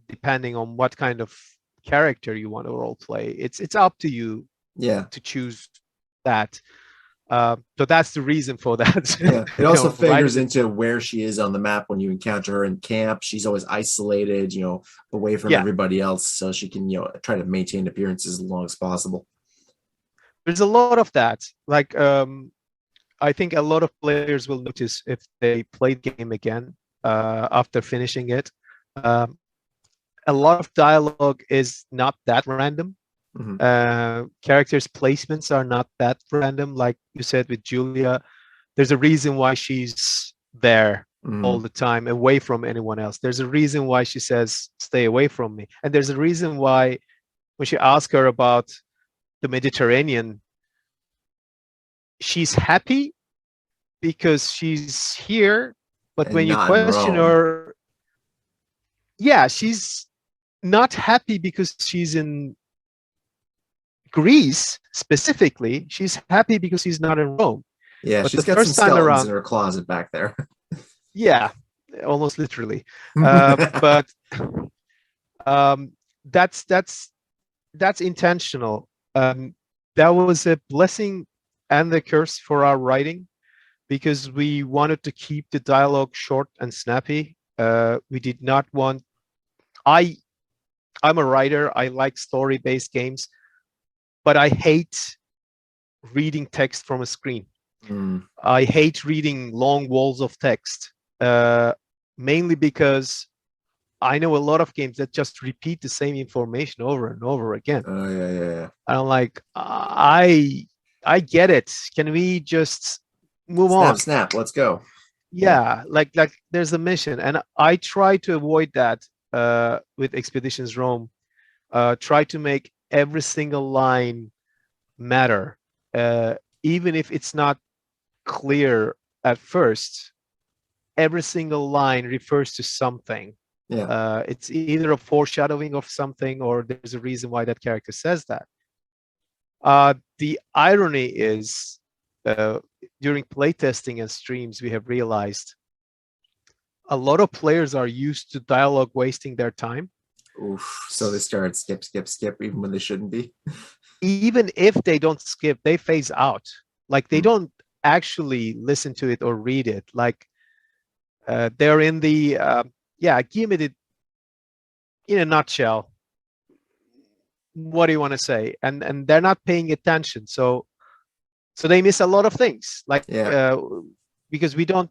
depending on what kind of character you want to role play, it's up to you Yeah. to choose that. So that's the reason for that. Yeah. It also Right figures at the into where she is on the map when you encounter her in camp. She's always isolated, away from yeah, everybody else, so she can, try to maintain appearances as long as possible. there's a lot of that. Like, I think a lot of players will notice if they play the game again after finishing it. Um, a lot of dialogue is not that random. Mhm. Characters' placements are not that random. Like you said with Julia, there's a reason why she's there all Mhm. the time, away from anyone else. There's a reason why she says, "Stay away from me." And there's a reason why, when she asks her about the Mediterranean, she's happy because she's here. But And when you not in question Rome. her, yeah, she's not happy because she's in Greece specifically. She's happy because she's not in Rome. Yeah, But the she's got some first time skeletons in around, her closet back there. yeah, almost literally. But um, that's intentional. That was a blessing and a curse for our writing, because we wanted to keep the dialogue short and snappy. We did not want. I I'm a writer. I like story-based games, but I hate reading text from a screen. Mm. I hate reading long walls of text, uh, mainly because I know a lot of games that just repeat the same information over and over again. Oh, yeah, yeah, yeah. And I'm like, I get it. Can we just move Snap, on? snap. Let's go. Yeah. Yeah, like there's a mission, and I try to avoid that with Expeditions Rome. Try to make every single line matter, uh, even if it's not clear at first. Every single line refers to something. Yeah. It's either a foreshadowing of something, or there's a reason why that character says that. The irony is, uh, during playtesting and streams, we have realized a lot of players are used to dialogue wasting their time. Oof. So they start skip, skip, skip, even when they shouldn't be. Even if they don't skip, they phase out. Like, they Mm. don't actually listen to it or read it. Like, they're in the yeah, give me the, in a nutshell, what do you want to say? And they're not paying attention. So they miss a lot of things. Like, Yeah. because we don't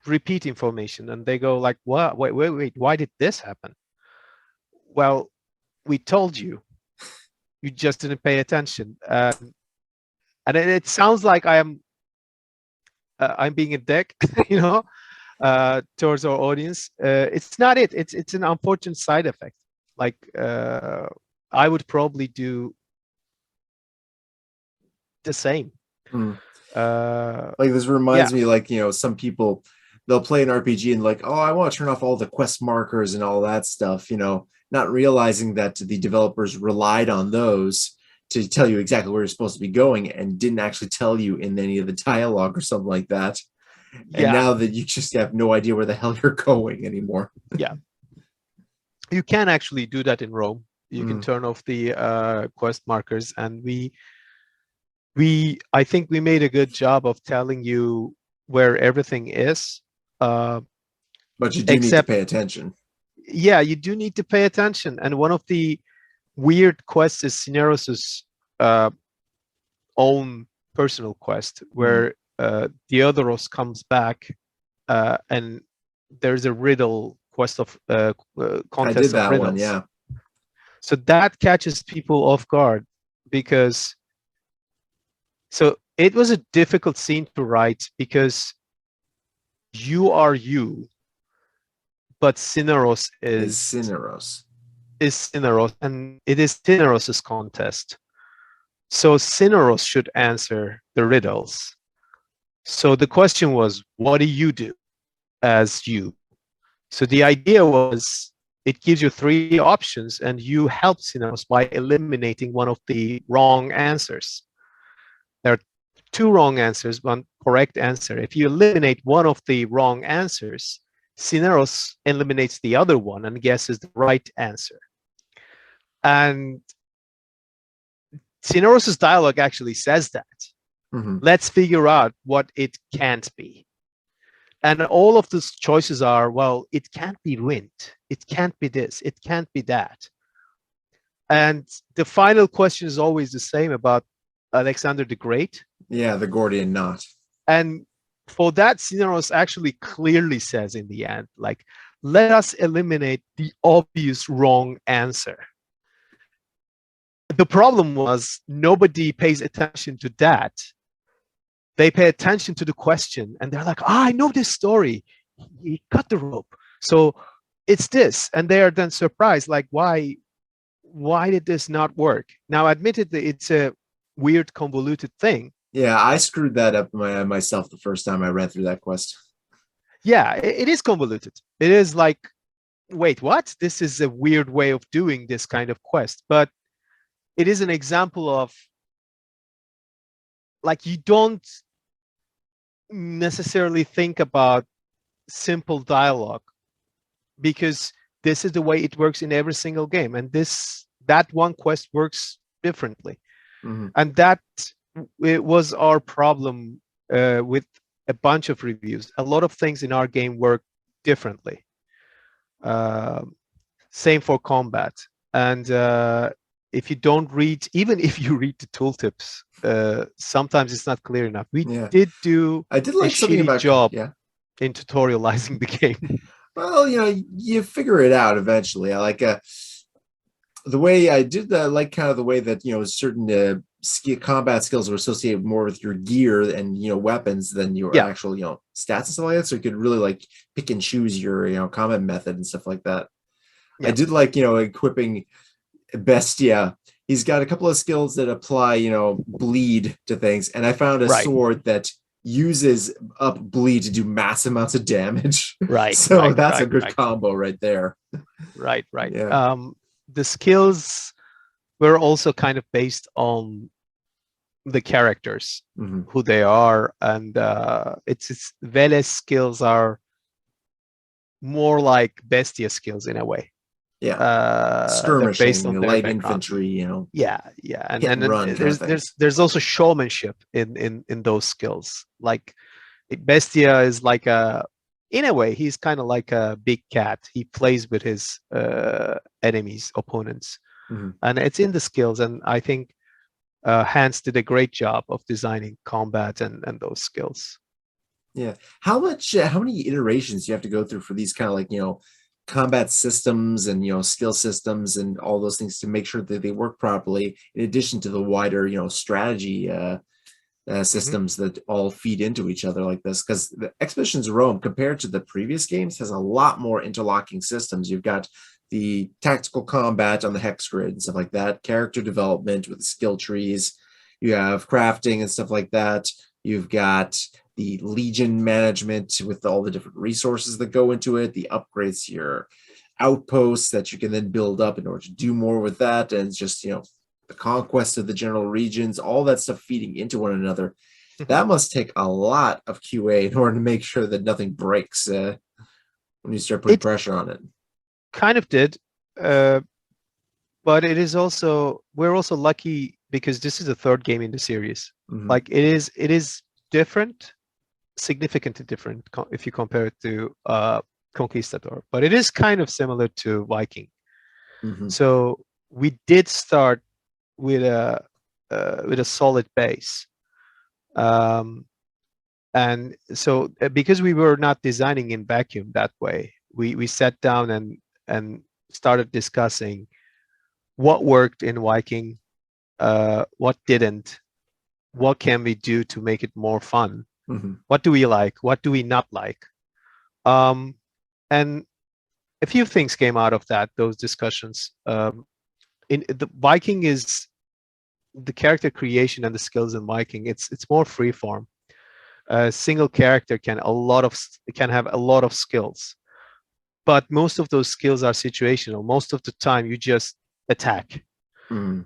repeat information, and they go like, what? Wait, why did this happen? Well, we told you. You just didn't pay attention. And it sounds like I'm being a dick, you know, towards our audience. It's not it. It's an unfortunate side effect. Like I would probably do the same. Mm. Uh, Like this reminds yeah, me, like, some people, they'll play an RPG and like, oh, I want to turn off all the quest markers and all that stuff, not realizing that the developers relied on those to tell you exactly where you're supposed to be going and didn't actually tell you in any of the dialogue or something like that. And yeah, now that you just have no idea where the hell you're going anymore. yeah. You can actually do that in Rome. You can Mm. turn off the quest markers, and I think we made a good job of telling you where everything is. Uh, But you do need to except, pay attention. yeah, you do need to pay attention. And one of the weird quests is Cineros's own personal quest, where Theodoros comes back, and there's a riddle quest of I did contest of that one, riddles. yeah. So that catches people off guard because so it was a difficult scene to write because you are you, but Cineros Is is Cineros. Cineros, and it is Cineros's contest. So Cineros should answer the riddles. So the question was, what do you do as you? So the idea was it gives you three options and you help Cineros by eliminating one of the wrong answers. There are two wrong answers, one correct answer. If you eliminate one of the wrong answers, Cineros eliminates the other one and guesses the right answer. And Cineros's dialogue actually says that. Mm-hmm. Let's figure out what it can't be. And all of those choices are, well, it can't be wind. It can't be this. It can't be that. And the final question is always the same about Alexander the Great. Yeah, the Gordian knot. And for that, Cineros actually clearly says in the end, like, let us eliminate the obvious wrong answer. The problem was nobody pays attention to that. They pay attention to the question and they're like, I know this story. He cut the rope. So it's this. And they are then surprised, like, why did this not work? Now, admittedly, it's a weird, convoluted thing. Yeah, I screwed that up myself the first time I read through that quest. Yeah, it is convoluted. It is like, wait, what? This is a weird way of doing this kind of quest. But it is an example of, like, you don't necessarily think about simple dialogue because this is the way it works in every single game, and that one quest works differently. Mm-hmm. And that it was our problem with a bunch of reviews. A lot of things in our game work differently. Same for combat. And if you don't read, even if you read the tooltips, sometimes it's not clear enough. We did do I did like a something shitty about job yeah. in tutorializing the game. Well, you figure it out eventually. I like the way I did that, like kind of the way that certain combat skills are associated more with your gear and weapons than your actual stats and stuff like that. So you could really like pick and choose your combat method and stuff like that. Yeah. I did like equipping Bestia. He's got a couple of skills that apply bleed to things, and I found a sword that uses up bleed to do mass amounts of damage. Right. So that's a good combo right there. Right. Yeah. The skills were also kind of based on the characters, who they are, and it's Vele's skills are more like Bestia skills in a way. Yeah, skirmishing, based on light infantry, Yeah, and there's also showmanship in those skills. Like Bestia is like in a way, he's kind of like a big cat. He plays with his enemies, opponents, and it's in the skills. And I think Hans did a great job of designing combat and those skills. Yeah, how many iterations do you have to go through for these kind of like combat systems and skill systems and all those things to make sure that they work properly, in addition to the wider strategy systems that all feed into each other like this. Because the Expeditions Rome, compared to the previous games, has a lot more interlocking systems. You've got the tactical combat on the hex grid and stuff like that, character development with the skill trees. You have crafting and stuff like that. You've got the legion management with all the different resources that go into it, the upgrades to your outposts that you can then build up in order to do more with that, and it's just, the conquest of the general regions, all that stuff feeding into one another. That must take a lot of QA in order to make sure that nothing breaks when you start putting pressure on it. Kind of did, but we're also lucky because this is the third game in the series. Like it is different, significantly different if you compare it to Conquistador, but it is kind of similar to Viking. So we did start with a solid base, and so because we were not designing in vacuum that way, we sat down and started discussing what worked in Viking, what didn't, what can we do to make it more fun, what do we like, what do we not like, and a few things came out of those discussions. In the Viking is the character creation and the skills in Viking. It's more freeform. A single character can have a lot of skills, but most of those skills are situational. Most of the time, you just attack, and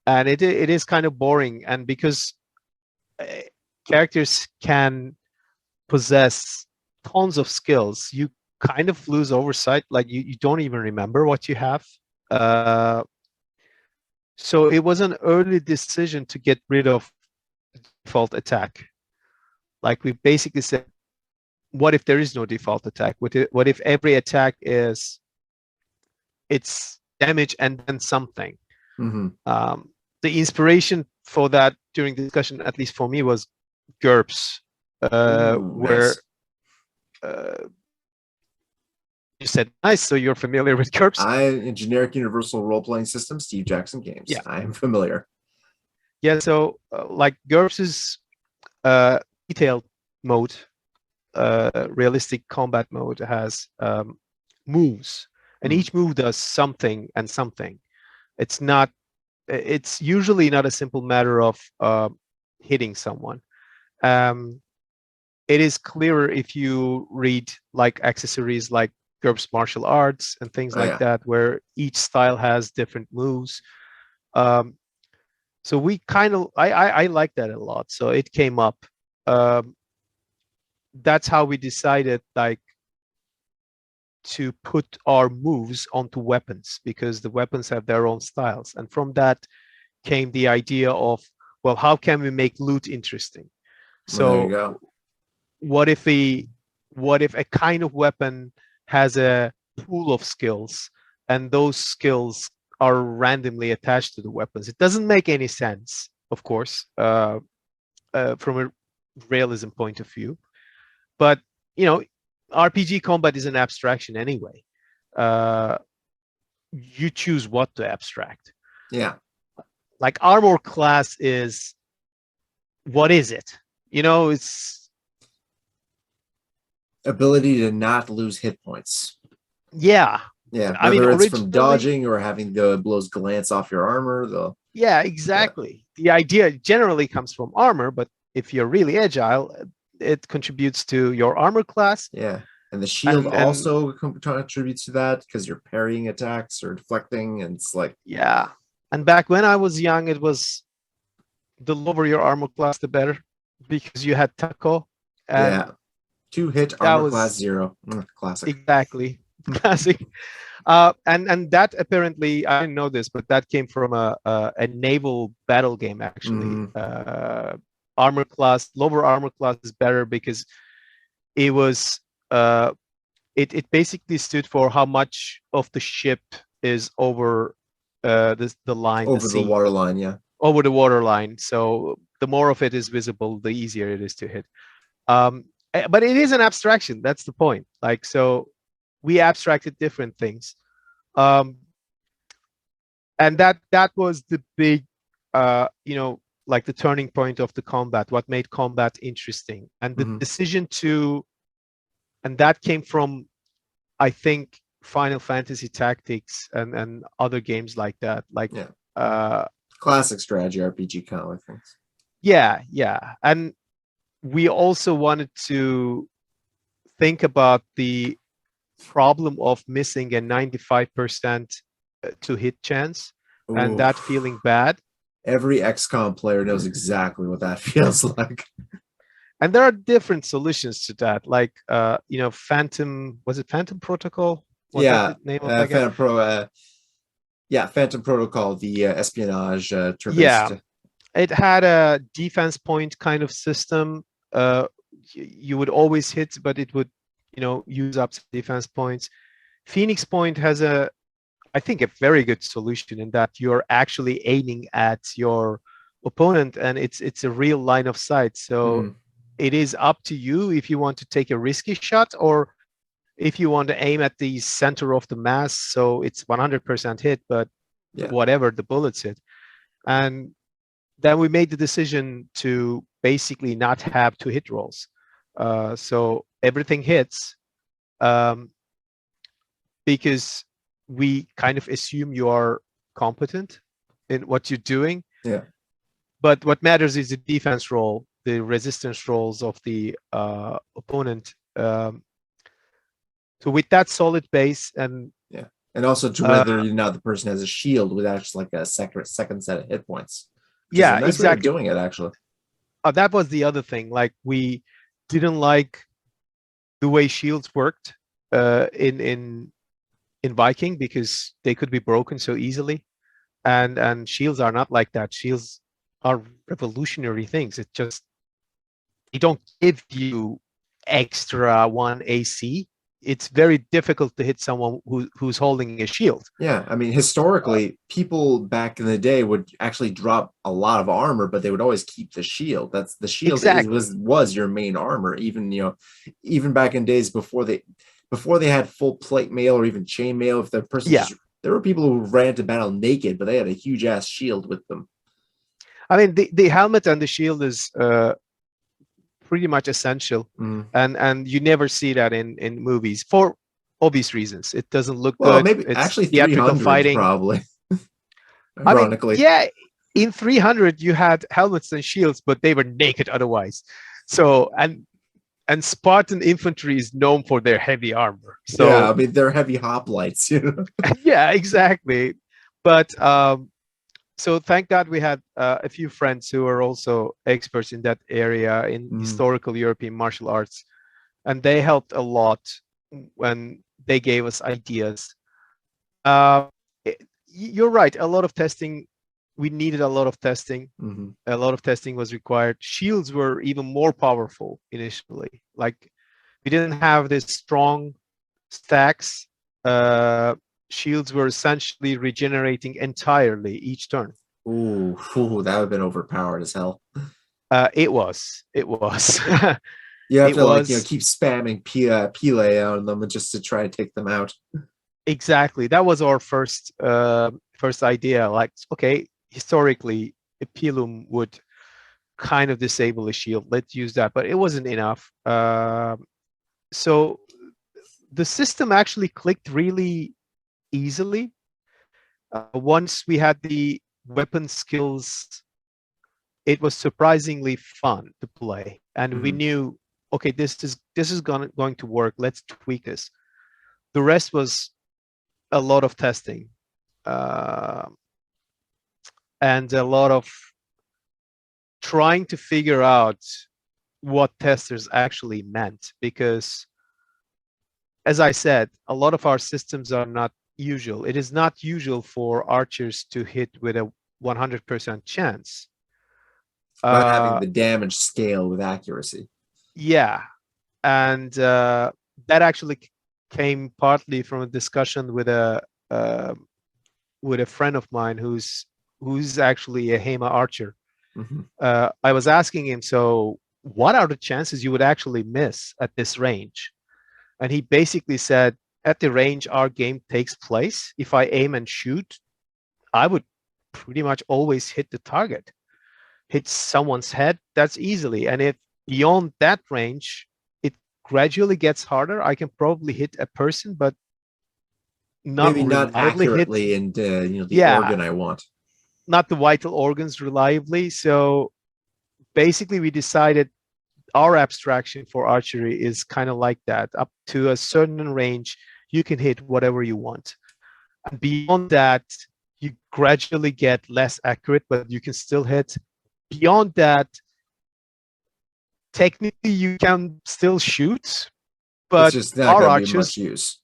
it is kind of boring. And because characters can possess tons of skills, you kind of lose oversight. Like you don't even remember what you have. So it was an early decision to get rid of default attack. Like we basically said, what if there is no default attack? What if every attack it's damage and then something? The inspiration for that during the discussion, at least for me, was GURPS, where you said, nice, so you're familiar with GURPS? Generic Universal Role-Playing System, Steve Jackson Games. Yeah, I am familiar. Yeah, so like GURPS is detailed mode, realistic combat mode, has moves, and each move does something and something. It's usually not a simple matter of hitting someone. It is clearer if you read like accessories like GURPS martial arts and things like that, where each style has different moves. So we I like that a lot. So it came up. That's how we decided to put our moves onto weapons, because the weapons have their own styles. And from that came the idea of, well, how can we make loot interesting? So what if a kind of weapon has a pool of skills, and those skills are randomly attached to the weapons? It doesn't make any sense, of course, from a realism point of view. But RPG combat is an abstraction anyway. You choose what to abstract. Yeah. Like armor class is, what is it? It's ability to not lose hit points. Yeah. Whether it's from dodging or having the blows glance off your armor. Yeah, exactly. Yeah. The idea generally comes from armor, but if you're really agile, it contributes to your armor class. Yeah. And the shield also contributes to that, because you're parrying attacks or deflecting, and it's like... Yeah. And back when I was young, it was the lower your armor class, the better, because you had taco. And 2-hit armor class 0. Classic. Exactly. Classic. And that apparently, I didn't know this, but that came from a naval battle game, actually. Lower armor class is better because it was it basically stood for how much of the ship is over the line, over the water line. Yeah, over the water line. So the more of it is visible, the easier it is to hit. But it is an abstraction. That's the point. Like, so we abstracted different things, and that was the big like the turning point of the combat, what made combat interesting, and the decision to, and that came from, I think, Final Fantasy Tactics and other games like that, like classic strategy RPG kind of things. Yeah, and we also wanted to think about the problem of missing a 95% to hit chance. Ooh. And that feeling bad. Every XCOM player knows exactly what that feels like. And there are different solutions to that, like Phantom, was it Phantom Protocol? Was that the name of that game? Phantom Protocol, the espionage turn-based. Yeah, it had a defense point kind of system. You would always hit, but it would, use up some defense points. Phoenix Point has I think, a very good solution in that you're actually aiming at your opponent, and it's a real line of sight. So it is up to you if you want to take a risky shot or if you want to aim at the center of the mass. So it's 100% hit, but whatever the bullets hit. And then we made the decision to basically not have two hit rolls. So everything hits because we kind of assume you are competent in what you're doing. Yeah. But what matters is the defense roll, the resistance rolls of the opponent. So with that solid base and also to whether or not the person has a shield with actually like a second set of hit points. Yeah, nice exactly. Way of doing it actually. That was the other thing. Like, we didn't like the way shields worked in Viking because they could be broken so easily, and shields are not like that. Shields are revolutionary things. It just, they don't give you extra 1 AC. It's very difficult to hit someone who's holding a shield. Yeah, I mean, historically, people back in the day would actually drop a lot of armor, but they would always keep the shield. That's the shield. Exactly. was your main armor. Even back in days before they had full plate mail or even chain mail. If the person, there were people who ran to battle naked, but they had a huge ass shield with them. I mean, the helmet and the shield is pretty much essential, and you never see that in movies for obvious reasons. It doesn't look good. Maybe it's actually theatrical fighting, probably. Ironically, I mean, in 300 you had helmets and shields, but they were naked otherwise. So and Spartan infantry is known for their heavy armor. So I mean, they're heavy hoplites. Yeah, exactly. But so thank God we had a few friends who are also experts in that area in historical European martial arts, and they helped a lot when they gave us ideas. You're right. A lot of testing. We needed a lot of testing. A lot of testing was required. Shields were even more powerful initially. Like, we didn't have this strong stacks. Shields were essentially regenerating entirely each turn. Ooh, that would have been overpowered as hell. It was. You have to keep spamming Pele on them just to try to take them out. Exactly. That was our first idea. Like, okay, historically, a Pilum would kind of disable a shield. Let's use that, but it wasn't enough. So the system actually clicked really easily once we had the weapon skills. It was surprisingly fun to play, and we knew, okay, this is going to work. Let's tweak this. The rest was a lot of testing and a lot of trying to figure out what testers actually meant, because, as I said, a lot of our systems are not usual. It is not usual for archers to hit with a 100% chance. But having the damage scale with accuracy. Yeah, and that actually came partly from a discussion with a friend of mine who's actually a HEMA archer. I was asking him, so what are the chances you would actually miss at this range? And he basically said, at the range our game takes place, if I aim and shoot, I would pretty much always hit the target. hit someone's head, that's easily. And if beyond that range, it gradually gets harder. I can probably hit a person, but not Maybe not reliably hit. accurately and the Yeah, organ I want. not the vital organs reliably. So basically, we decided our abstraction for archery is kind of like that. Up to a certain range, you can hit whatever you want. And beyond that, you gradually get less accurate, but you can still hit. Beyond that, technically you can still shoot, It's but just not our going to be much archers, use.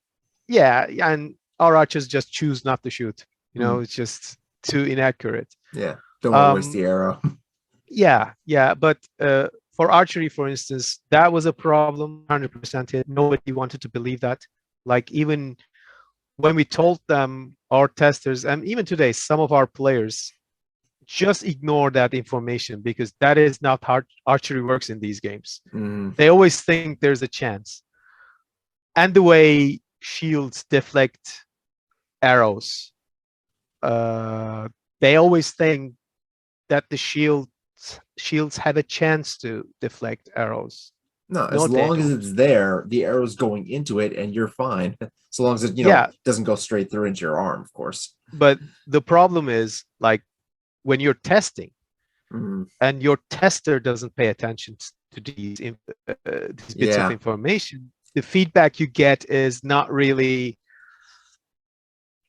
yeah, and our archers just choose not to shoot. Hmm. It's just too inaccurate. Yeah, don't want to waste Um, the arrow. yeah, but for archery, for instance, that was a problem. 100% hit. Nobody wanted to believe that. Like even when we told them, our testers, and even today, some of our players just ignore that information because that is not how archery works in these games. They always think there's a chance. And the way shields deflect arrows, they always think that the shields have a chance to deflect arrows. No, No, as they long as don't. it's there, the arrow's going into it, and you're fine. So long as it Yeah, doesn't go straight through into your arm, of course. but the problem is, like, when you're testing and your tester doesn't pay attention to these bits of Yeah, information, the feedback you get is not really,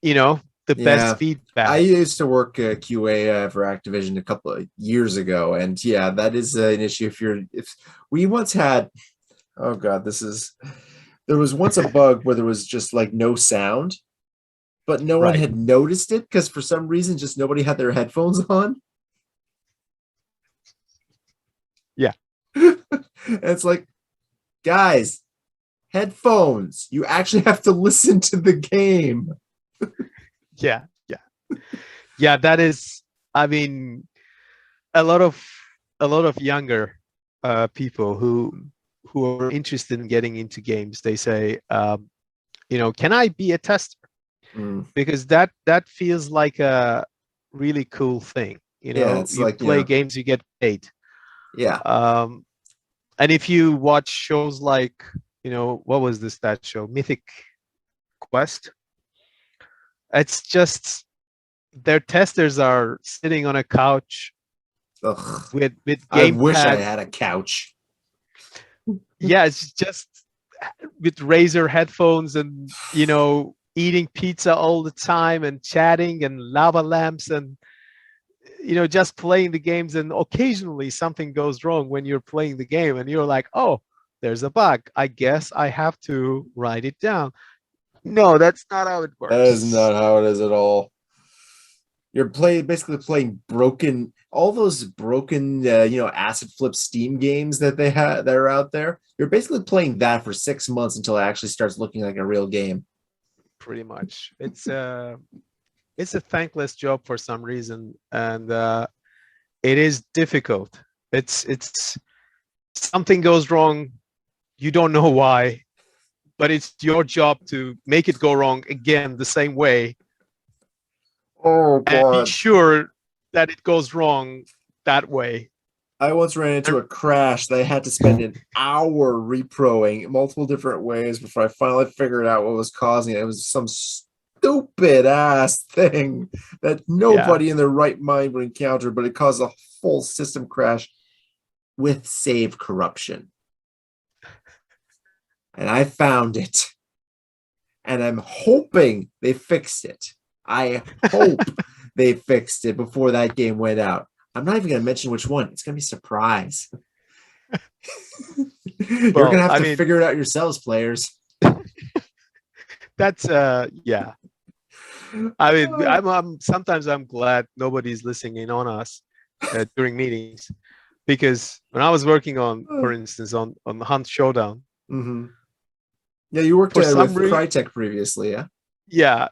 the best yeah. I feedback. used to work QA for Activision a couple of years ago, and yeah, that is an issue. If we once had, oh god, there was once a bug where there was just like no sound, but no one Right. had noticed it because for some reason just nobody had their headphones on. Yeah. It's like, guys, headphones. You actually have to listen to the game. Yeah. That is, I mean, a lot of younger people who are interested in getting into games, they say, can I be a tester? Because that feels like a really cool thing. Yeah, it's You like, play games, you get paid. yeah. And if you watch shows like, what was that show? Mythic Quest. It's just their testers are sitting on a couch Ugh. with I wish I gamepad. had a couch. Yeah, it's just with Razer headphones and eating pizza all the time and chatting and lava lamps and just playing the games, and occasionally something goes wrong when you're playing the game and you're like, oh, there's a bug, I guess I have to write it down. No, that's not how it That is works. not how it is at all. You're basically playing all those broken, acid flip Steam games that that are out there. You're basically playing that for 6 months until it actually starts looking like a real game. Pretty much. It's a thankless job for some reason, and it is difficult. It's something goes wrong, you don't know why, but it's your job to make it go wrong again the same way. Oh And be god. sure that it goes wrong that way. I once ran into a crash that I had to spend an hour reproing multiple different ways before I finally figured out what was causing it. It was some stupid ass thing that nobody in their right mind would encounter, but it caused a full system crash with save corruption. And I found it. And I'm hoping they fixed it. I hope they fixed it before that game went out. I'm not even going to mention which one. It's going to be a surprise. You're going to have to figure it out yourselves, players. That's yeah. I mean, I'm sometimes I'm glad nobody's listening in on us during meetings, because when I was working on, for instance, on Hunt Showdown. Yeah, you worked with Crytek previously, yeah? Yeah.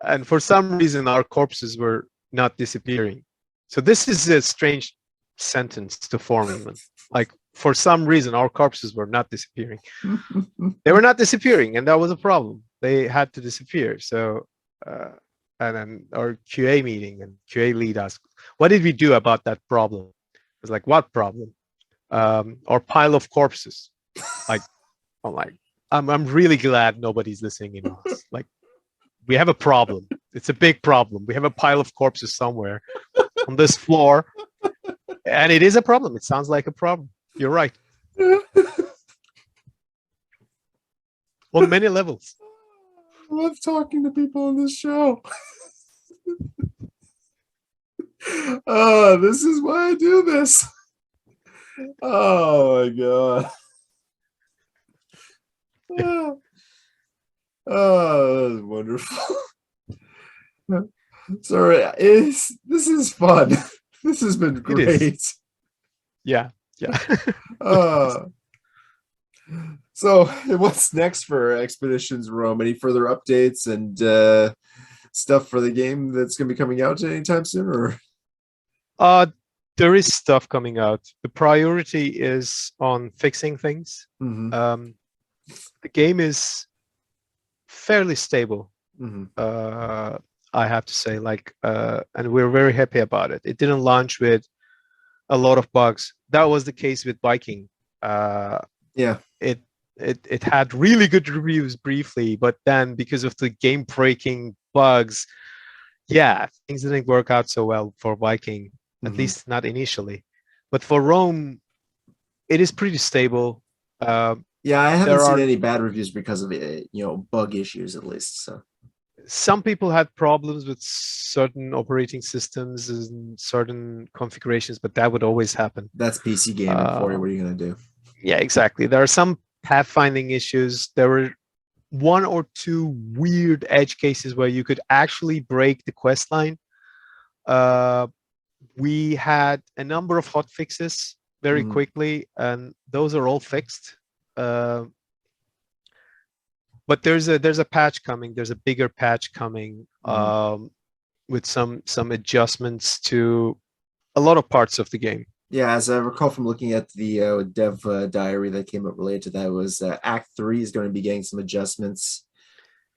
And for some reason, our corpses were not disappearing. So this is a strange sentence to form, even. Like, for some reason, our corpses were not disappearing. They were not disappearing, and that was a problem. They had to disappear. So And then our QA meeting, and QA lead asked, what did we do about that problem? I was like, what problem? Our pile of corpses. Like, I'm like, I'm really glad nobody's listening in on us. Like, we have a problem. It's a big problem. We have a pile of corpses somewhere on this floor, and it is a problem. It sounds like a problem. You're right. On many levels. I love talking to people on this show. Oh, this is why I do this. Oh my god. Oh, that's wonderful. Sorry, this is fun. This has been great. Yeah. So what's next for Expeditions Rome? Any further updates and stuff for the game that's going to be coming out anytime soon? Or there is stuff coming out. The priority is on fixing things. Mm-hmm. The game is fairly stable. Mm-hmm. I have to say, and we're very happy about it. It didn't launch with a lot of bugs. That was the case with Viking. Yeah. It had really good reviews briefly, but then because of the game breaking bugs, things didn't work out so well for Viking, at least not initially. But for Rome, it is pretty stable. I haven't seen any bad reviews because of bug issues, at least. So some people had problems with certain operating systems and certain configurations, but that would always happen. That's PC gaming for you. What are you going to do? Yeah, exactly. There are some pathfinding issues. There were one or two weird edge cases where you could actually break the quest line. We had a number of hot fixes very quickly, and those are all fixed. But there's a patch coming. There's a bigger patch coming with some adjustments to a lot of parts of the game. Yeah, as I recall from looking at the dev diary that came up related to that, was Act 3 is going to be getting some adjustments,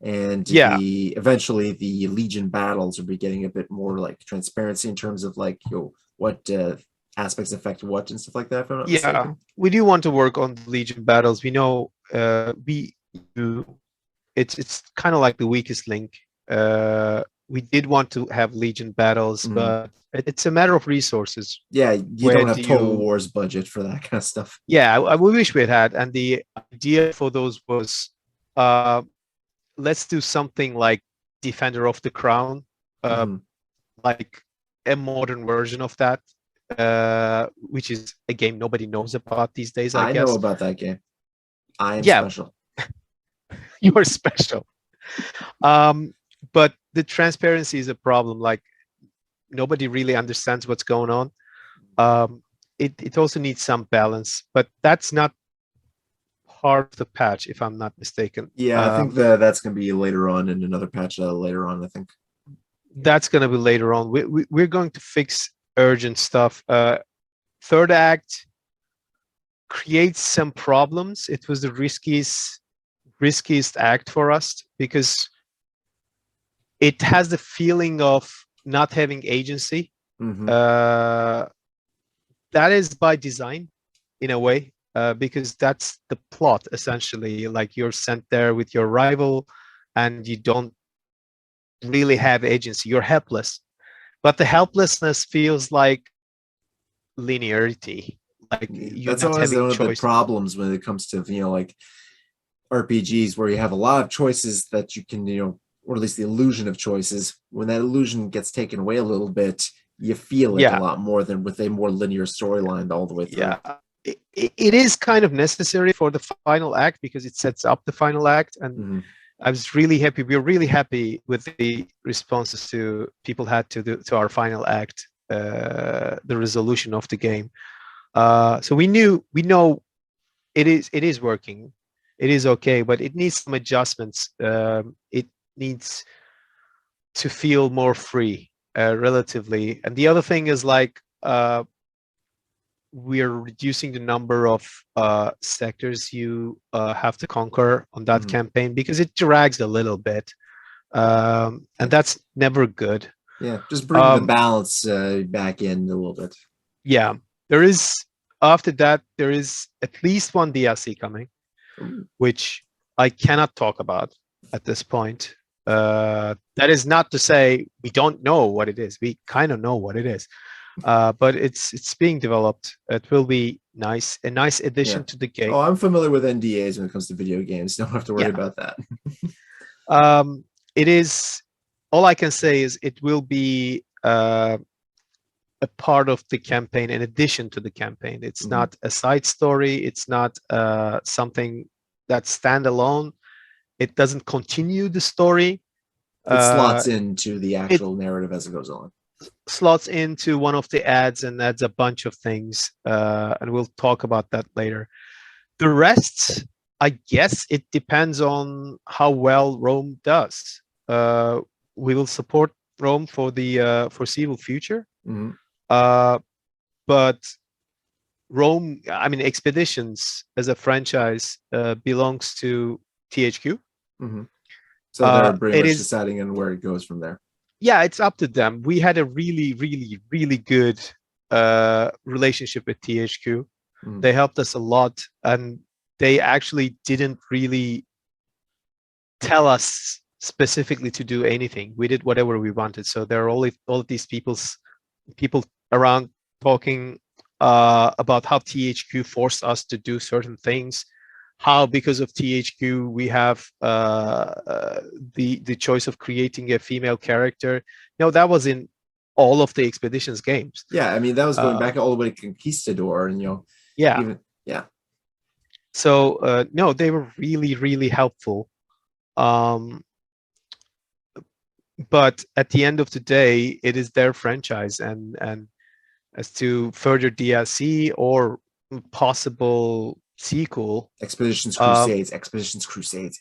and eventually the Legion battles will be getting a bit more like transparency in terms of like what aspects affect what and stuff like that. If I'm not mistaken. We do want to work on the Legion battles. We know it's kind of like the weakest link. We did want to have Legion battles, but it's a matter of resources. Yeah, you don't have Total War's budget for that kind of stuff. Yeah, we wish we had. And the idea for those was, let's do something like Defender of the Crown, like a modern version of that, which is a game nobody knows about these days, I guess. I know about that game. I am special. You are special. But the transparency is a problem. Like, nobody really understands what's going on. It also needs some balance, but that's not part of the patch, if I'm not mistaken. Yeah, I think that's going to be later on in another patch later on, I think. That's going to be later on. We're going to fix urgent stuff. Third act creates some problems. It was the riskiest act for us because it has the feeling of not having agency. That is by design, in a way, because that's the plot, essentially. Like, you're sent there with your rival and you don't really have agency. You're helpless. But the helplessness feels like linearity. Like, you're that's not always having one of the problems when it comes to like RPGs, where you have a lot of choices that you can, or at least the illusion of choices. When that illusion gets taken away a little bit, you feel it a lot more than with a more linear storyline all the way through. Yeah, it is kind of necessary for the final act because it sets up the final act. And I was really happy. We were really happy with the responses people had to our final act, the resolution of the game. So we know it is working. It is okay, but it needs some adjustments. It needs to feel more free, relatively. And the other thing is, like, we're reducing the number of sectors you have to conquer on that campaign because it drags a little bit. And that's never good. Yeah, just bringing the balance back in a little bit. Yeah, there is, after that, there is at least one DLC coming, which I cannot talk about at this point. That is not to say we don't know what it is. We kind of know what it is. But it's being developed. It will be nice, a nice addition to the game. Oh, I'm familiar with NDAs when it comes to video games. Don't have to worry about that. It is, all I can say is it will be a part of the campaign in addition to the campaign. It's not a side story. It's not something that's standalone. It doesn't continue the story. It slots into the actual narrative as it goes on. Slots into one of the ads and adds a bunch of things, and we'll talk about that later. The rest, I guess it depends on how well Rome does. We will support Rome for the foreseeable future. But Rome, I mean, Expeditions as a franchise belongs to THQ. So they're pretty much deciding on where it goes from there. Yeah, it's up to them. We had a really, really, really good relationship with THQ. They helped us a lot, and they actually didn't really tell us specifically to do anything. We did whatever we wanted. So there are all of these people around talking about how THQ forced us to do certain things. How because of THQ we have the choice of creating a female character. That was in all of the Expeditions games. Yeah, I mean that was going back all the way to Conquistador, and So no, they were really, really helpful. But at the end of the day, it is their franchise, and as to further DLC or possible sequel, Expeditions Crusades.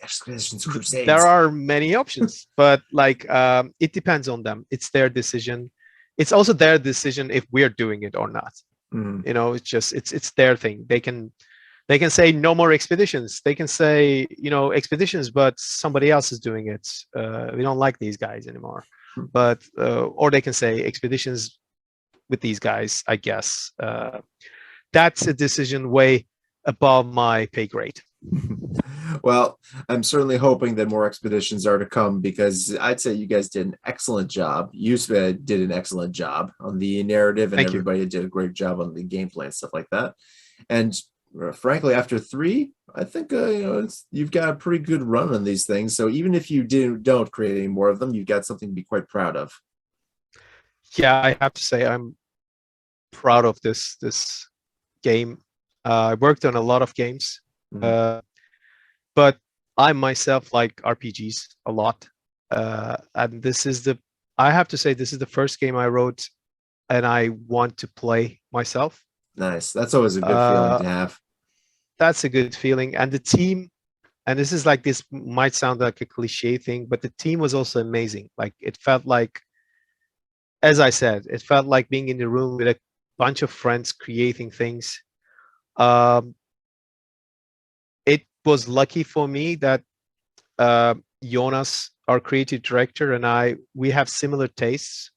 There are many options, but it depends on them. It's their decision. It's also their decision if we're doing it or not. It's just it's their thing. They can say no more Expeditions. They can say Expeditions, but somebody else is doing it. We don't like these guys anymore. But or they can say Expeditions with these guys. I guess that's a decision way above my pay grade. Well, I'm certainly hoping that more Expeditions are to come, because I'd say you guys did an excellent job. You did an excellent job on the narrative, and everybody did a great job on the gameplay and stuff like that. And frankly, after 3, I think you've got a pretty good run on these things. So even if you don't create any more of them, you've got something to be quite proud of. Yeah, I have to say I'm proud of this game. I worked on a lot of games, but I myself like RPGs a lot, and I have to say this is the first game I wrote and I want to play myself. Nice. That's always a good feeling to have. That's a good feeling. And the team, and this might sound like a cliche thing, but the team was also amazing. It felt like, as I said, it felt like being in the room with a bunch of friends creating things. It was lucky for me that Jonas, our creative director, and we have similar tastes.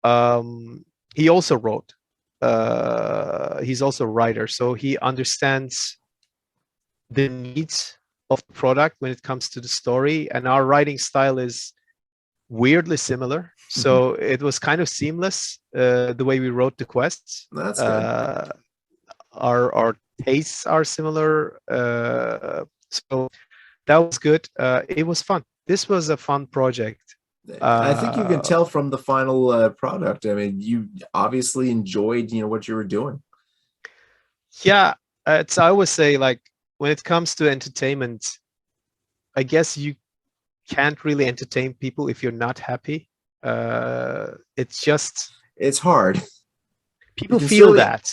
He also wrote. He's also a writer, so he understands the needs of the product when it comes to the story, and our writing style is weirdly similar. So it was kind of seamless the way we wrote the quests. That's good. Our tastes are similar, so that was good. It was fun. This was a fun project. I think you can tell from the final product. I mean, you obviously enjoyed what you were doing. Yeah, I always say, when it comes to entertainment, I guess you can't really entertain people if you're not happy. It's hard. People feel that.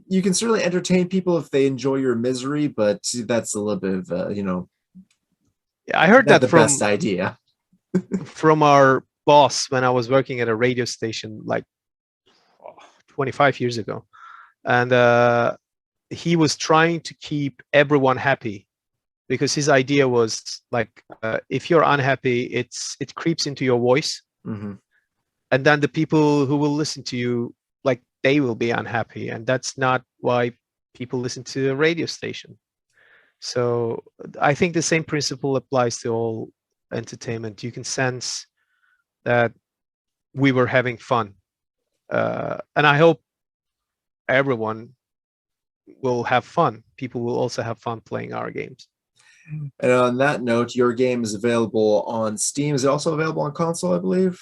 You can certainly entertain people if they enjoy your misery, but that's a little bit of I heard that the best idea. From our boss when I was working at a radio station 25 years ago, and he was trying to keep everyone happy because his idea was like, if you're unhappy, it creeps into your voice, Mhm. and then the people who will listen to you, like, they will be unhappy, and that's not why people listen to a radio station. So I think the same principle applies to all entertainment. You can sense that we were having fun, and I hope everyone will have fun. People will also have fun playing our games. And on that note, your game is available on Steam. Is it also available on console, I believe?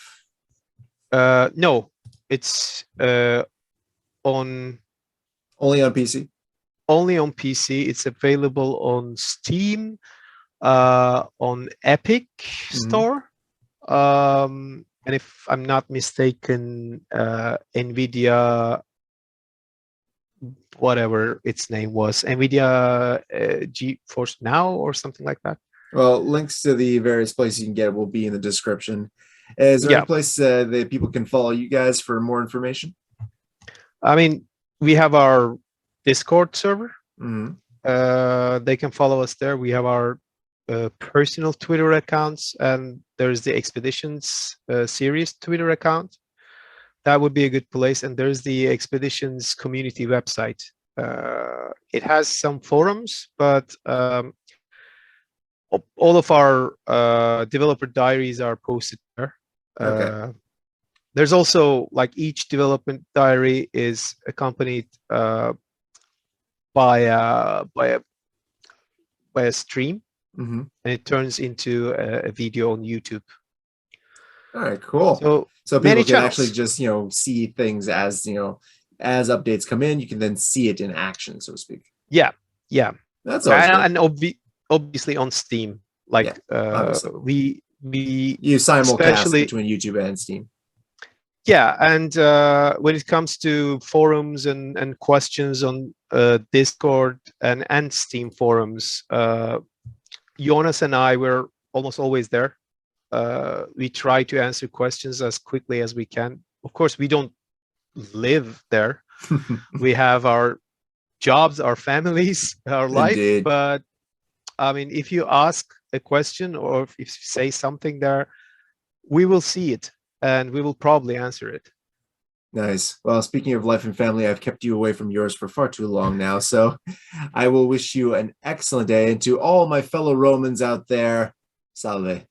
No, it's on Only on PC. only on PC. It's available on Steam, on Epic Store, and if I'm not mistaken, NVIDIA, whatever its name was, NVIDIA GeForce Now or something like that. Well, links to the various places you can get it will be in the description. Is there Yeah, any place that people can follow you guys for more information? I mean, we have our Discord server. Mhm. They can follow us there. We have our personal Twitter accounts, and there's the Expeditions series Twitter account. That would be a good place. And there's the Expeditions community website. It has some forums, but all of our developer diaries are posted there. Okay. There's also, like, each development diary is accompanied by a stream, Mhm. and it turns into a video on YouTube. All right, cool. So So many people can actually channels. just, see things as, as updates come in, you can then see it in action, so to speak. Yeah, yeah, That's always good. and obviously on Steam. Yeah, Like, obviously. we You simulcast especially, between YouTube and Steam. yeah, and when it comes to forums and questions on Discord and Steam forums, Jonas and I were almost always there. We try to answer questions as quickly as we can. Of course, we don't live there. We have our jobs, our families, our life. Indeed. But I mean, if you ask a question or if you say something there, we will see it and we will probably answer it. Nice. Well, speaking of life and family, I've kept you away from yours for far too long now. So I will wish you an excellent day. And to all my fellow Romans out there, salve.